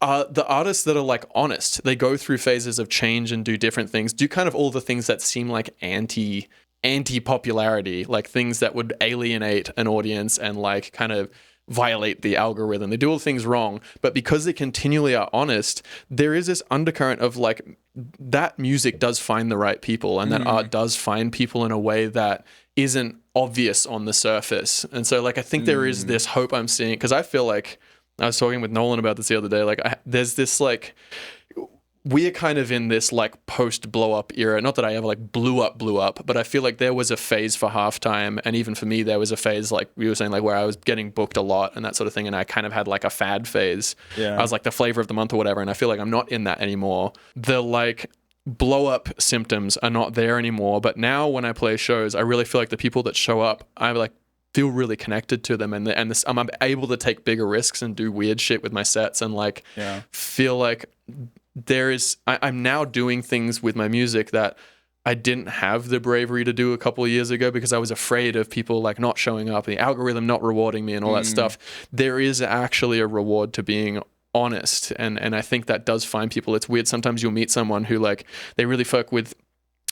the artists that are like honest. They go through phases of change and do different things, do kind of all the things that seem like anti-popularity, like things that would alienate an audience and like kind of violate the algorithm. They do all things wrong, but because they continually are honest, there is this undercurrent of like that music does find the right people, and that art does find people in a way that isn't obvious on the surface. And so like I think there is this hope I'm seeing, because I feel like I was talking with Nolan about this the other day. Like there's this like, we are kind of in this like post blow up era. Not that I ever like blew up, but I feel like there was a phase for Halftime, and even for me there was a phase like we were saying, like where I was getting booked a lot and that sort of thing, and I kind of had like a fad phase. I was like the flavor of the month or whatever, and I feel like I'm not in that anymore. The like blow up symptoms are not there anymore, but now when I play shows, I really feel like the people that show up, I like feel really connected to them, and I'm able to take bigger risks and do weird shit with my sets, and like feel like I'm now doing things with my music that I didn't have the bravery to do a couple of years ago, because I was afraid of people like not showing up, the algorithm not rewarding me and all that stuff. There is actually a reward to being honest, and I think that does find people. It's weird, sometimes you'll meet someone who like they really fuck with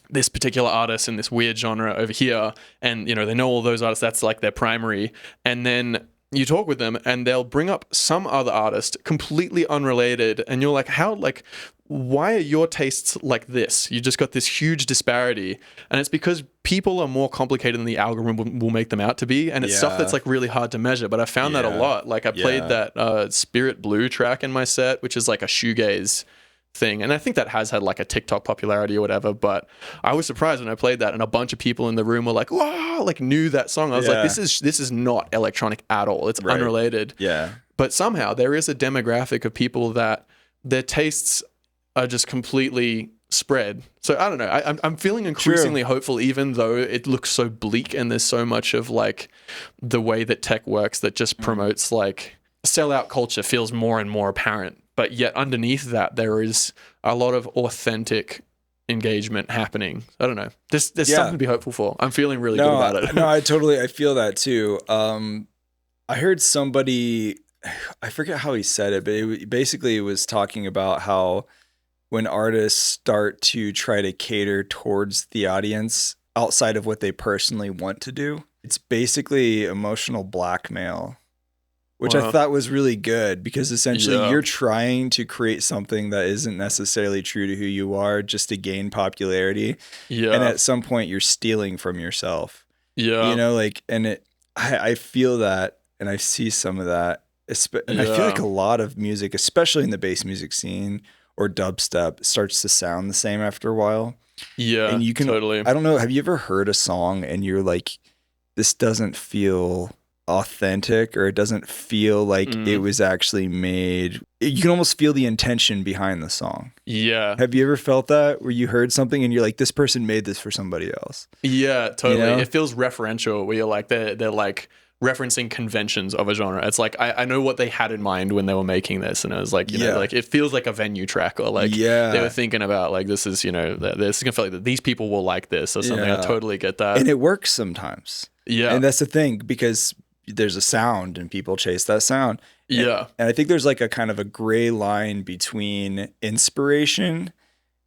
this particular artist in this weird genre over here, and you know they know all those artists, that's like their primary, and then you talk with them and they'll bring up some other artist completely unrelated, and you're like, how, like, why are your tastes like this? You just got this huge disparity, and it's because people are more complicated than the algorithm will make them out to be, and it's stuff that's like really hard to measure. But I found that a lot. Like I played that Spirit Blue track in my set, which is like a shoegaze thing, and I think that has had like a TikTok popularity or whatever, but I was surprised when I played that and a bunch of people in the room were like, wow, like knew that song. I was like, this is not electronic at all, it's unrelated. But somehow there is a demographic of people that their tastes are just completely spread. So I don't know, I'm feeling increasingly hopeful, even though it looks so bleak, and there's so much of like the way that tech works that just promotes like sellout culture feels more and more apparent. But yet underneath that, there is a lot of authentic engagement happening. I don't know. There's something to be hopeful for. I'm feeling really good about it. No, I feel that too. I heard somebody, I forget how he said it, but it was talking about how when artists start to try to cater towards the audience outside of what they personally want to do, it's basically emotional blackmail. Which I thought was really good, because essentially you're trying to create something that isn't necessarily true to who you are just to gain popularity. And at some point you're stealing from yourself. You know, like, and I feel that, and I see some of that. And I feel like a lot of music, especially in the bass music scene or dubstep, starts to sound the same after a while. And you can totally. I don't know, have you ever heard a song and you're like, this doesn't feel authentic, or it doesn't feel like it was actually made? You can almost feel the intention behind the song. Have you ever felt that, where you heard something and you're like, this person made this for somebody else? Totally. You know? It feels referential, where you're like, they're like referencing conventions of a genre. It's like, I know what they had in mind when they were making this, and I was like, you know, like it feels like a venue track, or like they were thinking about like, this is, you know, this is gonna feel like that these people will like this or something. I totally get that. And it works sometimes. And that's the thing, because there's a sound and people chase that sound. And I think there's like a kind of a gray line between inspiration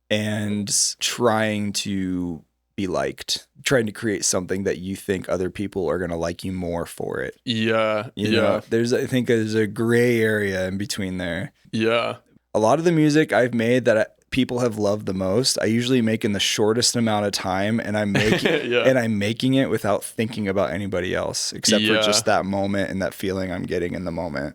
and trying to be liked, trying to create something that you think other people are going to like you more for it. You know, I think there's a gray area in between there. A lot of the music I've made that people have loved the most, I usually make in the shortest amount of time, and I'm making and I'm making it without thinking about anybody else, except for just that moment and that feeling I'm getting in the moment.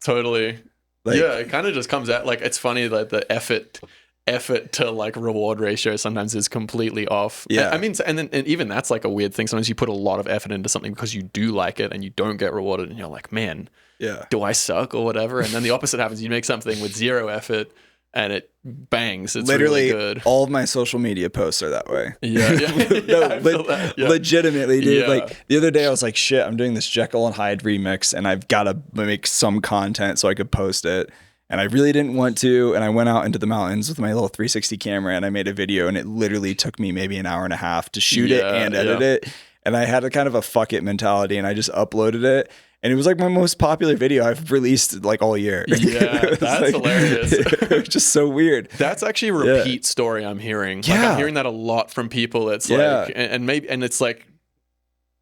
Totally. Like, it kind of just comes out. Like, it's funny that the effort to like reward ratio sometimes is completely off. I mean, and even that's like a weird thing. Sometimes you put a lot of effort into something because you do like it and you don't get rewarded, and you're like, man, do I suck or whatever? And then the opposite happens. You make something with zero effort and it bangs. It's literally really good. All of my social media posts are that way. No, legitimately, dude. Like the other day I was like, shit, I'm doing this Jekyll and Hyde remix and I've got to make some content so I could post it. And I really didn't want to. And I went out into the mountains with my little 360 camera and I made a video, and it literally took me maybe an hour and a half to shoot it and edit it. And I had a kind of a fuck it mentality, and I just uploaded it. And it was like my most popular video I've released like all year. That's like, hilarious. It was just so weird. That's actually a repeat story I'm hearing. Like, I'm hearing that a lot from people. It's like, and maybe, and it's like,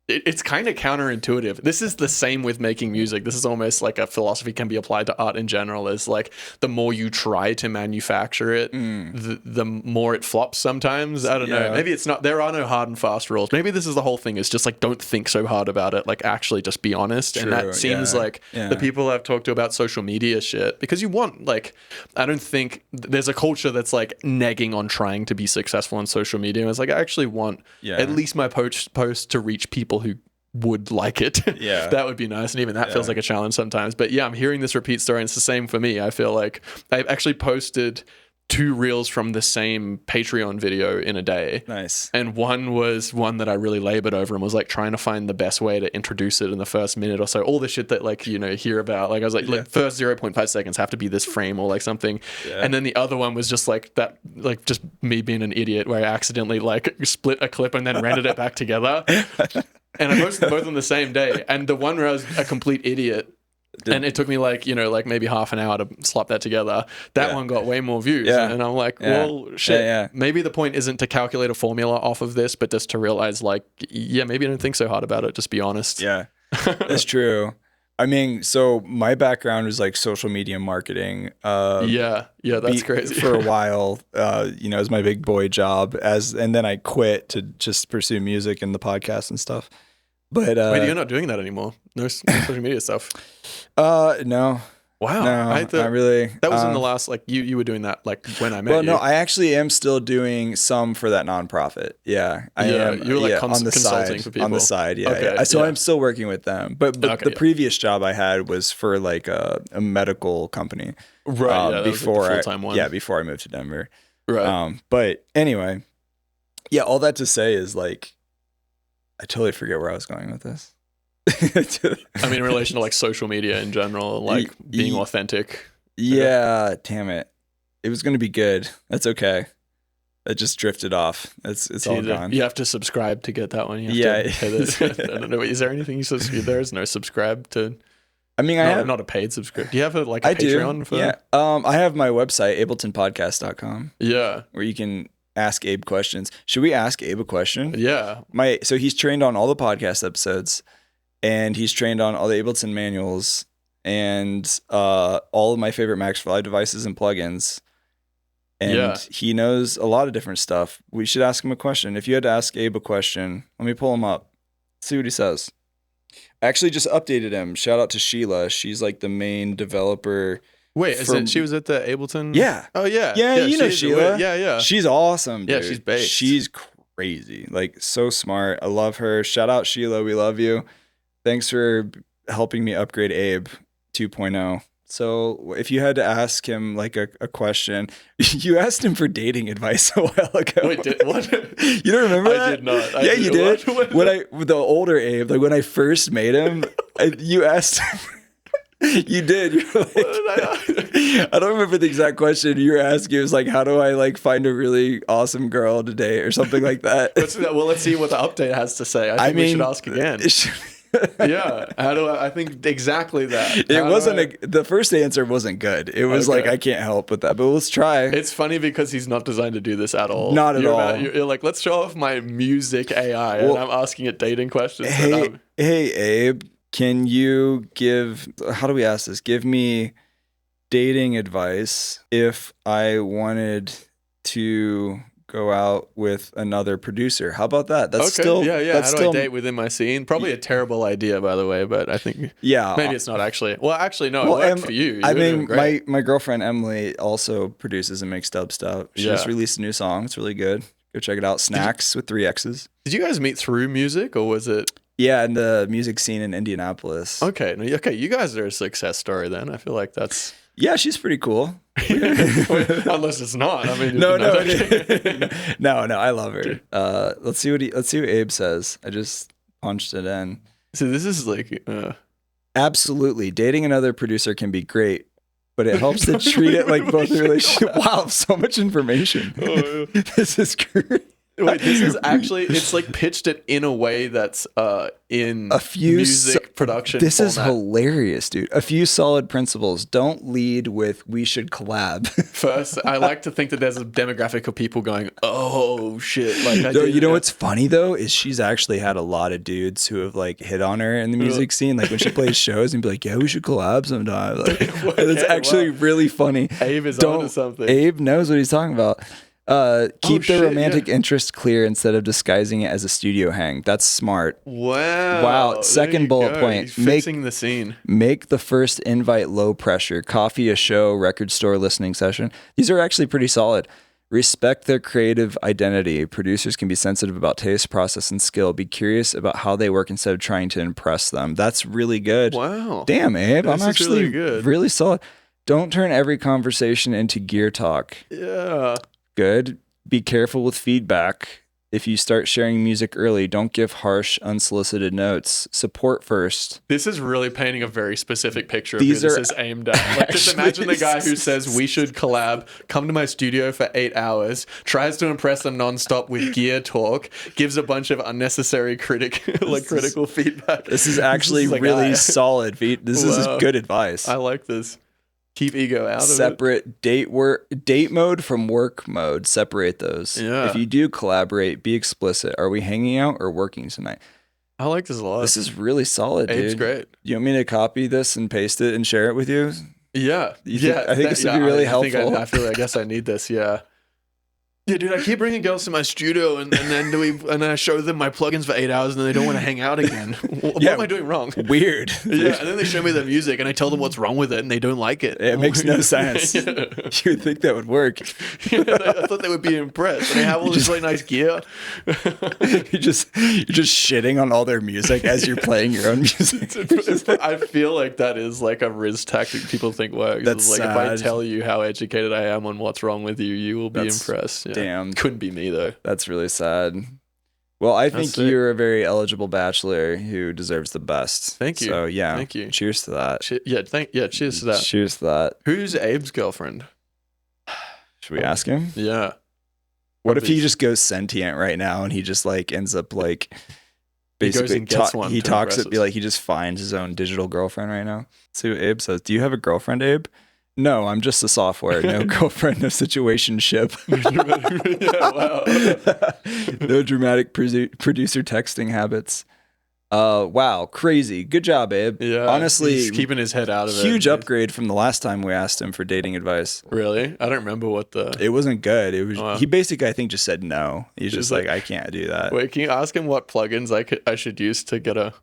it's kind of counterintuitive. This is the same with making music. This is almost like a philosophy can be applied to art in general. Is like the more you try to manufacture it, the more it flops sometimes. I don't know. Maybe it's not. There are no hard and fast rules. Maybe this is the whole thing. Is just like don't think so hard about it. Like actually just be honest. True, and that seems like the people I've talked to about social media shit, because you want like, I don't think there's a culture that's like negging on trying to be successful on social media. And it's like I actually want at least my post to reach people who would like it. Yeah. That would be nice. And even that feels like a challenge sometimes. But yeah, I'm hearing this repeat story, and it's the same for me. I feel like I've actually posted 2 reels from the same Patreon video in a day. Nice. And one was one that I really labored over and was like trying to find the best way to introduce it in the first minute or so. All the shit that like, you know, hear about. Like I was like, first 0.5 seconds have to be this frame or like something. Yeah. And then the other one was just like that, like just me being an idiot where I accidentally like split a clip and then rendered it back together. And I posted both on the same day. And the one where I was a complete idiot, and it took me like, you know, like maybe half an hour to slap that together. That one got way more views. Yeah. And I'm like, well, shit. Yeah. Maybe the point isn't to calculate a formula off of this, but just to realize like, maybe I don't think so hard about it. Just be honest. Yeah, that's true. I mean, so my background is like social media marketing. That's crazy. For a while, you know, as my big boy job and then I quit to just pursue music and the podcast and stuff. But wait, you're not doing that anymore? No social media stuff? No. Wow. No, not really. That was in the last, like, you were doing that, like, when I met you. Well, no, I actually am still doing some for that nonprofit. Yeah, I am. You were, like, on the consulting side, for people. On the side, yeah. So I'm still working with them. But the previous job I had was for, like, a medical company. Right, that before was, like, the full-time one. Yeah, before I moved to Denver. Right. But anyway, yeah, all that to say is, like, I totally forget where I was going with this. I mean, in relation to like social media in general, like being authentic. Yeah, damn it. It was going to be good. That's okay. It just drifted off. It's all gone. You have to subscribe to get that one. You have to pay this. I don't know. Is there anything you subscribe? There's no subscribe to. I mean, I have not a paid subscription. Do you have a Patreon? For... Yeah. I have my website, abletonpodcast.com. Yeah. Where you can ask Abe questions. Should we ask Abe a question? Yeah. So he's trained on all the podcast episodes, and he's trained on all the Ableton manuals and all of my favorite Max for Live devices and plugins. And he knows a lot of different stuff. We should ask him a question. If you had to ask Abe a question, let me pull him up. See what he says. I actually just updated him. Shout out to Sheila. She's like the main developer. Wait, she was at the Ableton? Yeah. Oh, yeah. Yeah, you know Sheila. Yeah. She's awesome, dude. Yeah, she's baked. She's crazy. Like, so smart. I love her. Shout out, Sheila. We love you. Thanks for helping me upgrade Abe 2.0. So if you had to ask him, like, a question, you asked him for dating advice a while ago. Wait, what? You don't remember that? I did not. You did? The older Abe, like, when I first made him, you asked him. You did. You're like, I don't remember the exact question you were asking. It was like, how do I like find a really awesome girl to date or something like that? Let's see what the update has to say. I think we should ask again. Yeah. I think exactly that. The first answer wasn't good. It was like, I can't help with that, but let's try. It's funny because he's not designed to do this at all. Not at all. You're like, let's show off my music AI, and I'm asking it dating questions. Hey, Abe. Can you how do we ask this? Give me dating advice if I wanted to go out with another producer. How about that? That's still... Yeah. How do I date within my scene? Probably a terrible idea, by the way, but I think... Yeah. Maybe it's not actually... Well, actually, no, it worked for you. I mean, my girlfriend, Emily, also produces and makes dub stuff. She just released a new song. It's really good. Go check it out. Snacks with 3 X's. Did you guys meet through music, or was it... Yeah, in the music scene in Indianapolis. Okay. You guys are a success story then. I feel like that's... Yeah, she's pretty cool. Unless it's not. I mean, no, I love her. Let's see what Abe says. I just punched it in. So this is like... Absolutely. Dating another producer can be great, but it helps to treat it like both a relationship. Wow, so much information. Oh, yeah. This is great. Wait, this is actually, it's like pitched it in a way that's in A few music production This is format. hilarious, dude. A few solid principles. Don't lead with "we should collab." First, I like to think that there's a demographic of people going, "Oh shit!" Like, No, you know what's funny though is she's actually had a lot of dudes who have like hit on her in the music scene. Like when she plays shows and be like, "Yeah, we should collab sometime." Like, and it's actually really funny. Abe is onto something. Abe knows what he's talking about. Keep shit, the romantic yeah. interest clear instead of disguising it as a studio hang. That's smart. Wow. Wow. Second bullet point. He's fixing the scene. Make the first invite low pressure. Coffee, a show, record store listening session. These are actually pretty solid. Respect their creative identity. Producers can be sensitive about taste, process, and skill. Be curious about how they work instead of trying to impress them. That's really good. Wow. Damn, Abe. This I'm is actually really good. really solid. Don't turn every conversation into gear talk. Yeah. Good. Be careful with feedback. If you start sharing music early, don't give harsh, unsolicited notes. Support first. This is really painting a very specific picture of These who this are is aimed at. Like, just imagine the guy who says, "We should collab, come to my studio for 8 hours, tries to impress them nonstop with gear talk, gives a bunch of unnecessary critical feedback." This is actually like, really solid. This is Wow. good advice. I like this. Keep ego out of it. Separate date mode from work mode. Separate those. Yeah. If you do collaborate, be explicit. Are we hanging out or working tonight? I like this a lot. This is really solid, dude. Abe's great. You want me to copy this and paste it and share it with you? Yeah. I think this would be really helpful. I guess I need this. Yeah. Yeah, dude, I keep bringing girls to my studio and then I show them my plugins for 8 hours and then they don't want to hang out again. What am I doing wrong? Weird. Yeah, and then they show me the music and I tell them what's wrong with it and they don't like it. It makes no sense. Yeah. You would think that would work. I thought they would be impressed. And they have all this really nice gear. you're just shitting on all their music as you're playing your own music. I feel like that is like a Riz tactic people think works. That's It's like if I sad. tell you how educated I am on what's wrong with you, you will be impressed. Yeah. Damn. Couldn't be me though. That's really sad. Well, I think That's it. you're a very eligible bachelor who deserves the best. Thank you. So yeah, Thank you. Cheers to that. Cheers to that. Cheers to that. Who's Abe's girlfriend? Should we ask him? Yeah. What if he just goes sentient right now and he just like ends up like He goes basically and gets one he to talks impress it be us. like he just finds his own digital girlfriend right now. See what Abe says. Do you have a girlfriend, Abe? No, I'm just a software. No girlfriend, no situationship. Yeah, wow. No dramatic producer texting habits. Wow, crazy. Good job, Abe. Yeah. Honestly, he's keeping his head out of it. huge upgrade from the last time we asked him for dating advice. Really? I don't remember what the. It wasn't good. It was Wow. he basically I think just said no. He's just like- like I can't do that. Wait, can you ask him what plugins I should use to get a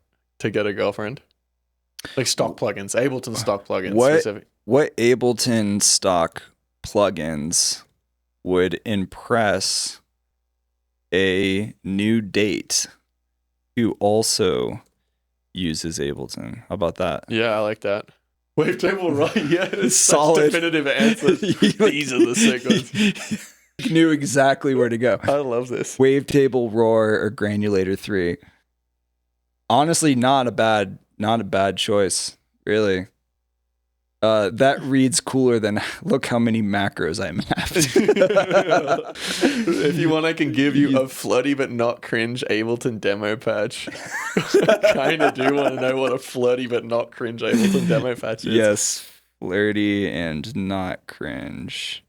girlfriend? Like stock plugins, Ableton stock plugins. What? Specific. What Ableton stock plugins would impress a new date who also uses Ableton? How about that? Yeah, I like that. Wavetable, right? Yeah, it's Solid. such definitive answers. These are the sick ones. You knew exactly where to go. I love this. Wavetable, Roar, or Granulator 3. Honestly, not a bad choice, really. That reads cooler than look how many macros I mapped. If you want, I can give you a flirty but not cringe Ableton demo patch. Kind of do want to know what a flirty but not cringe Ableton demo patch is. Yes, flirty and not cringe.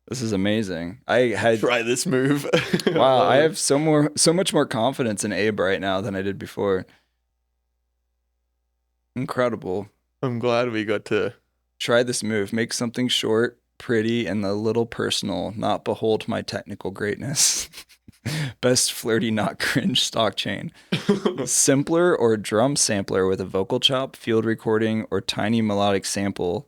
This is amazing. I had Try this move. wow. I have so much more confidence in Abe right now than I did before. Incredible. I'm glad we got to. Try this move. Make something short, pretty, and a little personal. Not behold my technical greatness. Best flirty, not cringe stock chain. Simpler or drum sampler with a vocal chop, field recording, or tiny melodic sample.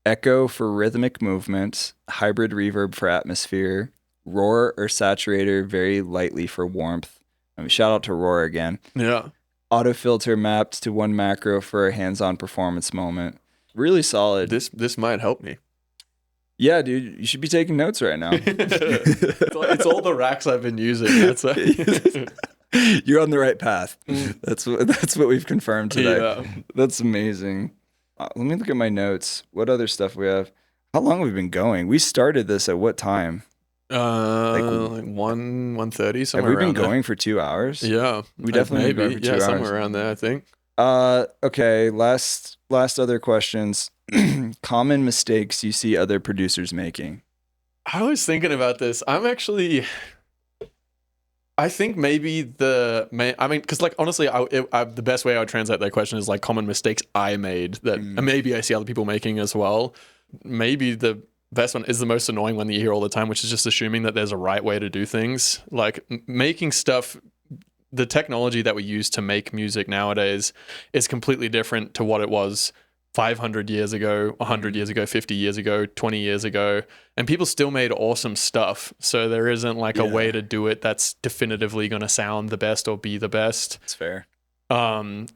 Echo for rhythmic movement. Hybrid reverb for atmosphere. Roar or saturator very lightly for warmth. I mean, shout out to Roar again. Yeah. Auto filter mapped to one macro for a hands-on performance moment. Really solid. This might help me. Yeah, dude, you should be taking notes right now. It's all the racks I've been using. That's You're on the right path. That's what we've confirmed today. Yeah. That's amazing. Let me look at my notes. What other stuff we have? How long have we been going? We started this at what time? Like 1:30 Have somewhere we been around there. going for 2 hours? Yeah, We definitely been going maybe for 2 hours. somewhere around there. I think. Okay. Last other questions. Common mistakes you see other producers making. I was thinking about this. I think maybe because like honestly, the best way I would translate that question is like common mistakes I made that maybe I see other people making as well. Maybe the best one is the most annoying one that you hear all the time, which is just assuming that there's a right way to do things. Like making stuff, the technology that we use to make music nowadays is completely different to what it was 500 years ago, 100 years ago, 50 years ago, 20 years ago. And people still made awesome stuff. So there isn't like a way to do it that's definitively going to sound the best or be the best. That's fair. And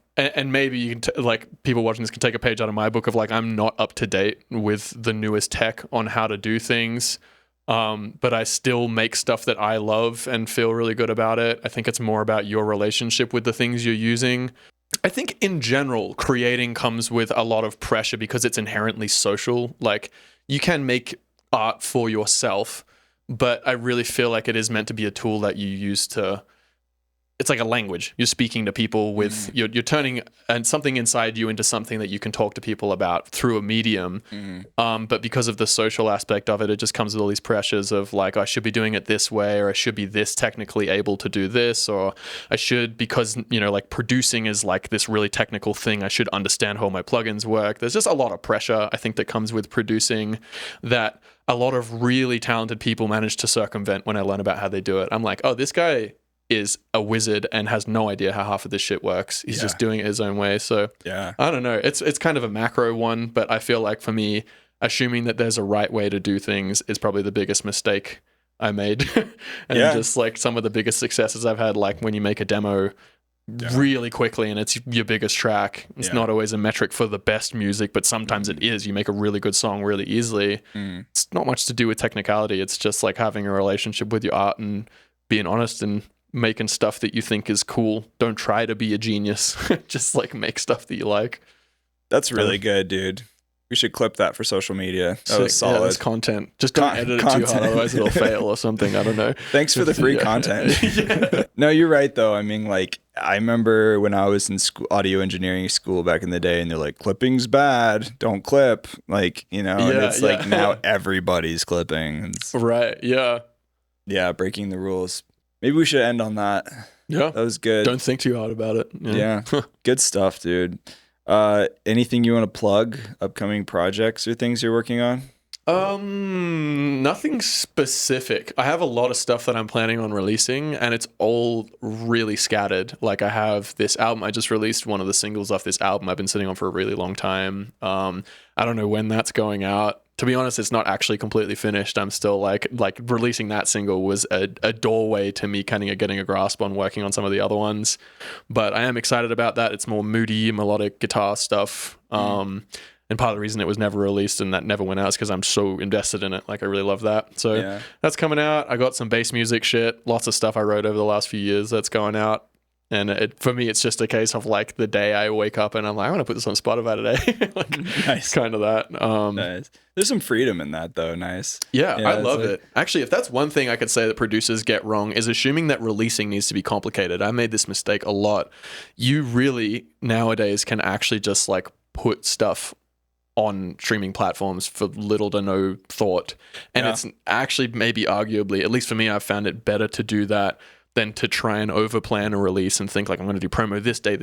maybe you can like people watching this can take a page out of my book of like, I'm not up to date with the newest tech on how to do things. But I still make stuff that I love and feel really good about it. I think it's more about your relationship with the things you're using. I think in general, creating comes with a lot of pressure because it's inherently social. Like you can make art for yourself, but I really feel like it is meant to be a tool that you use to. It's like a language. You're speaking to people with. You're turning something inside you into something that you can talk to people about through a medium. But because of the social aspect of it, it just comes with all these pressures of like, I should be doing it this way, or I should be this technically able to do this, or I should, because like producing is like this really technical thing. I should understand how my plugins work. There's just a lot of pressure I think that comes with producing that a lot of really talented people manage to circumvent when I learn about how they do it. I'm like, oh, this guy is a wizard and has no idea how half of this shit works. He's just doing it his own way. So I don't know. It's kind of a macro one, but I feel like for me, assuming that there's a right way to do things is probably the biggest mistake I made. And just like some of the biggest successes I've had, like when you make a demo really quickly and it's your biggest track. It's not always a metric for the best music, but sometimes it is. You make a really good song really easily. It's not much to do with technicality. It's just like having a relationship with your art and being honest and making stuff that you think is cool. Don't try to be a genius. Just like make stuff that you like. That's really good, dude. We should clip that for social media. That was solid. Yeah, that's content. Just don't edit it too hard, otherwise it'll fail or something. I don't know. Thanks for the free content. No, you're right though. I mean, like I remember when I was in school, audio engineering school back in the day, and they're like, clipping's bad. Don't clip. Like, and it's like now everybody's clipping. Right. Yeah. Yeah. Breaking the rules. Maybe we should end on that. Yeah. That was good. Don't think too hard about it. Yeah. Good stuff, dude. Anything you want to plug? Upcoming projects or things you're working on? Nothing specific. I have a lot of stuff that I'm planning on releasing, and it's all really scattered. Like I have this album. I just released one of the singles off this album I've been sitting on for a really long time. I don't know when that's going out. To be honest, it's not actually completely finished. I'm still like releasing that single was a doorway to me kind of getting a grasp on working on some of the other ones. But I am excited about that. It's more moody, melodic guitar stuff. And part of the reason it was never released and that never went out is because I'm so invested in it. Like I really love that. So that's coming out. I got some bass music shit, lots of stuff I wrote over the last few years that's going out. And for me, it's just a case of like the day I wake up and I'm like, I want to put this on Spotify today. Like, nice. Kind of that. Nice. There's some freedom in that though. Nice. Yeah, I love it. Actually, if that's one thing I could say that producers get wrong is assuming that releasing needs to be complicated. I made this mistake a lot. You really nowadays can actually just like put stuff on streaming platforms for little to no thought. And it's actually maybe arguably, at least for me, I've found it better to do that than to try and overplan a release and think like I'm going to do promo this day,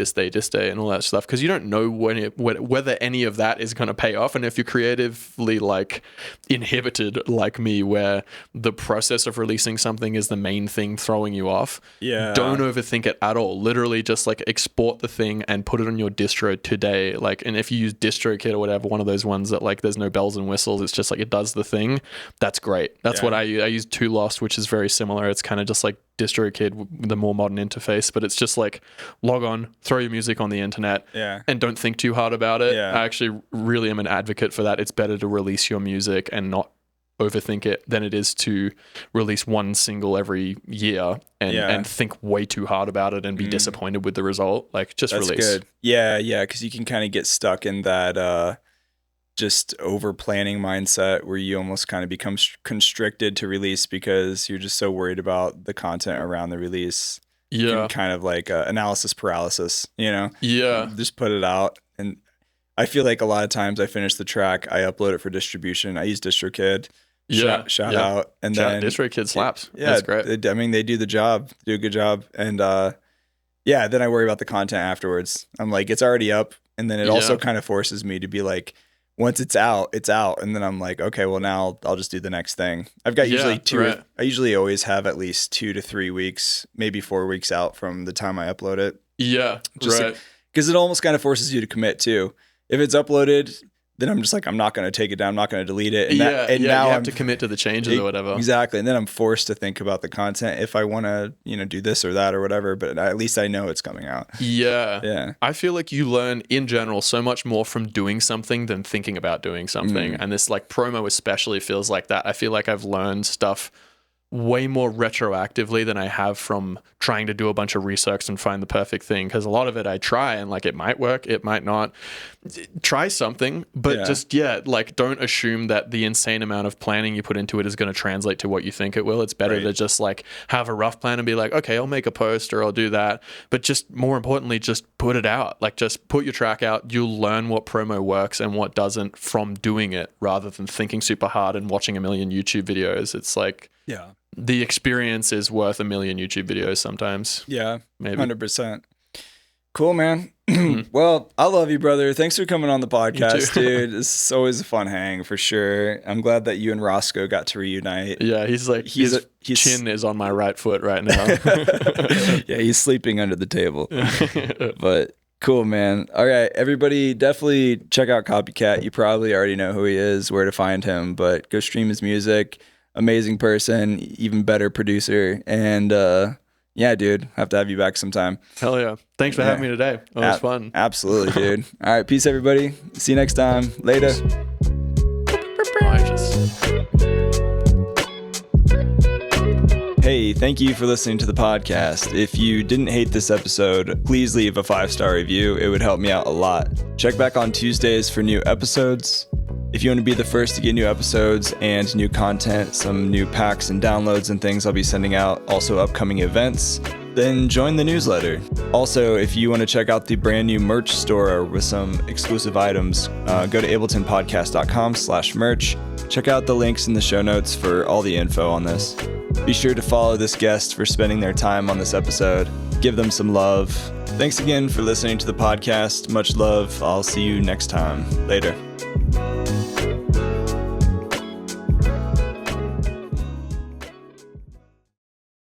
and all that stuff, because you don't know whether any of that is going to pay off. And if you're creatively like inhibited like me, where the process of releasing something is the main thing throwing you off, don't overthink it at all. Literally just like export the thing and put it on your distro today. Like, and if you use DistroKid or whatever, one of those ones that like there's no bells and whistles, it's just like it does the thing. That's great. That's what I use. I use Too Lost, which is very similar. It's kind of just like DistroKid with a more modern interface, but it's just like log on, throw your music on the internet, and don't think too hard about it. I actually really am an advocate for that. It's better to release your music and not overthink it than it is to release one single every year and think way too hard about it and be disappointed with the result. Like just release. That's good. Yeah, because you can kind of get stuck in that just over planning mindset where you almost kind of become constricted to release because you're just so worried about the content around the release. Yeah. Kind of like analysis paralysis, you know? Yeah. Just put it out. And I feel like a lot of times I finish the track, I upload it for distribution. I use DistroKid. Shout out. And then DistroKid slaps. Yeah, that's great. They do the job, do a good job. And then I worry about the content afterwards. I'm like, it's already up. And then it also kind of forces me to be like, once it's out, it's out. And then I'm like, okay, well now I'll just do the next thing. I've got usually I usually always have at least 2 to 3 weeks, maybe 4 weeks out from the time I upload it. Yeah, because it almost kind of forces you to commit too. If it's uploaded, then I'm just like, I'm not going to take it down. I'm not going to delete it. And now you have to commit to the changes or whatever. Exactly. And then I'm forced to think about the content if I want to, do this or that or whatever, but at least I know it's coming out. Yeah. Yeah. I feel like you learn in general so much more from doing something than thinking about doing something. And this like promo especially feels like that. I feel like I've learned stuff way more retroactively than I have from trying to do a bunch of research and find the perfect thing, because a lot of it I try and like it might work, it might not. Try something, but like don't assume that the insane amount of planning you put into it is going to translate to what you think it will. It's better to just like have a rough plan and be like, okay, I'll make a post or I'll do that, but just more importantly, just put it out. Like just put your track out. You'll learn what promo works and what doesn't from doing it, rather than thinking super hard and watching a million YouTube videos. It's like, the experience is worth a million YouTube videos sometimes. Yeah, maybe 100%. Cool, man. Well, I love you, brother. Thanks for coming on the podcast, dude. It's always a fun hang for sure. I'm glad that you and Roscoe got to reunite. Yeah, he's like, his chin is on my right foot right now. Yeah, he's sleeping under the table. But cool, man. All right, everybody, definitely check out Copycatt. You probably already know who he is, where to find him, but go stream his music. Amazing person, even better producer. And yeah, dude, have to have you back sometime. Hell yeah. Thanks for having me today. It was fun. Absolutely, dude. All right, peace, everybody. See you next time. Later. Hey, thank you for listening to the podcast. If you didn't hate this episode, please leave a 5-star review. It would help me out a lot. Check back on Tuesdays for new episodes. If you want to be the first to get new episodes and new content, some new packs and downloads and things I'll be sending out, also upcoming events, then join the newsletter. Also, if you want to check out the brand new merch store with some exclusive items, go to abletonpodcast.com/merch. Check out the links in the show notes for all the info on this. Be sure to follow this guest for spending their time on this episode. Give them some love. Thanks again for listening to the podcast. Much love. I'll see you next time. Later.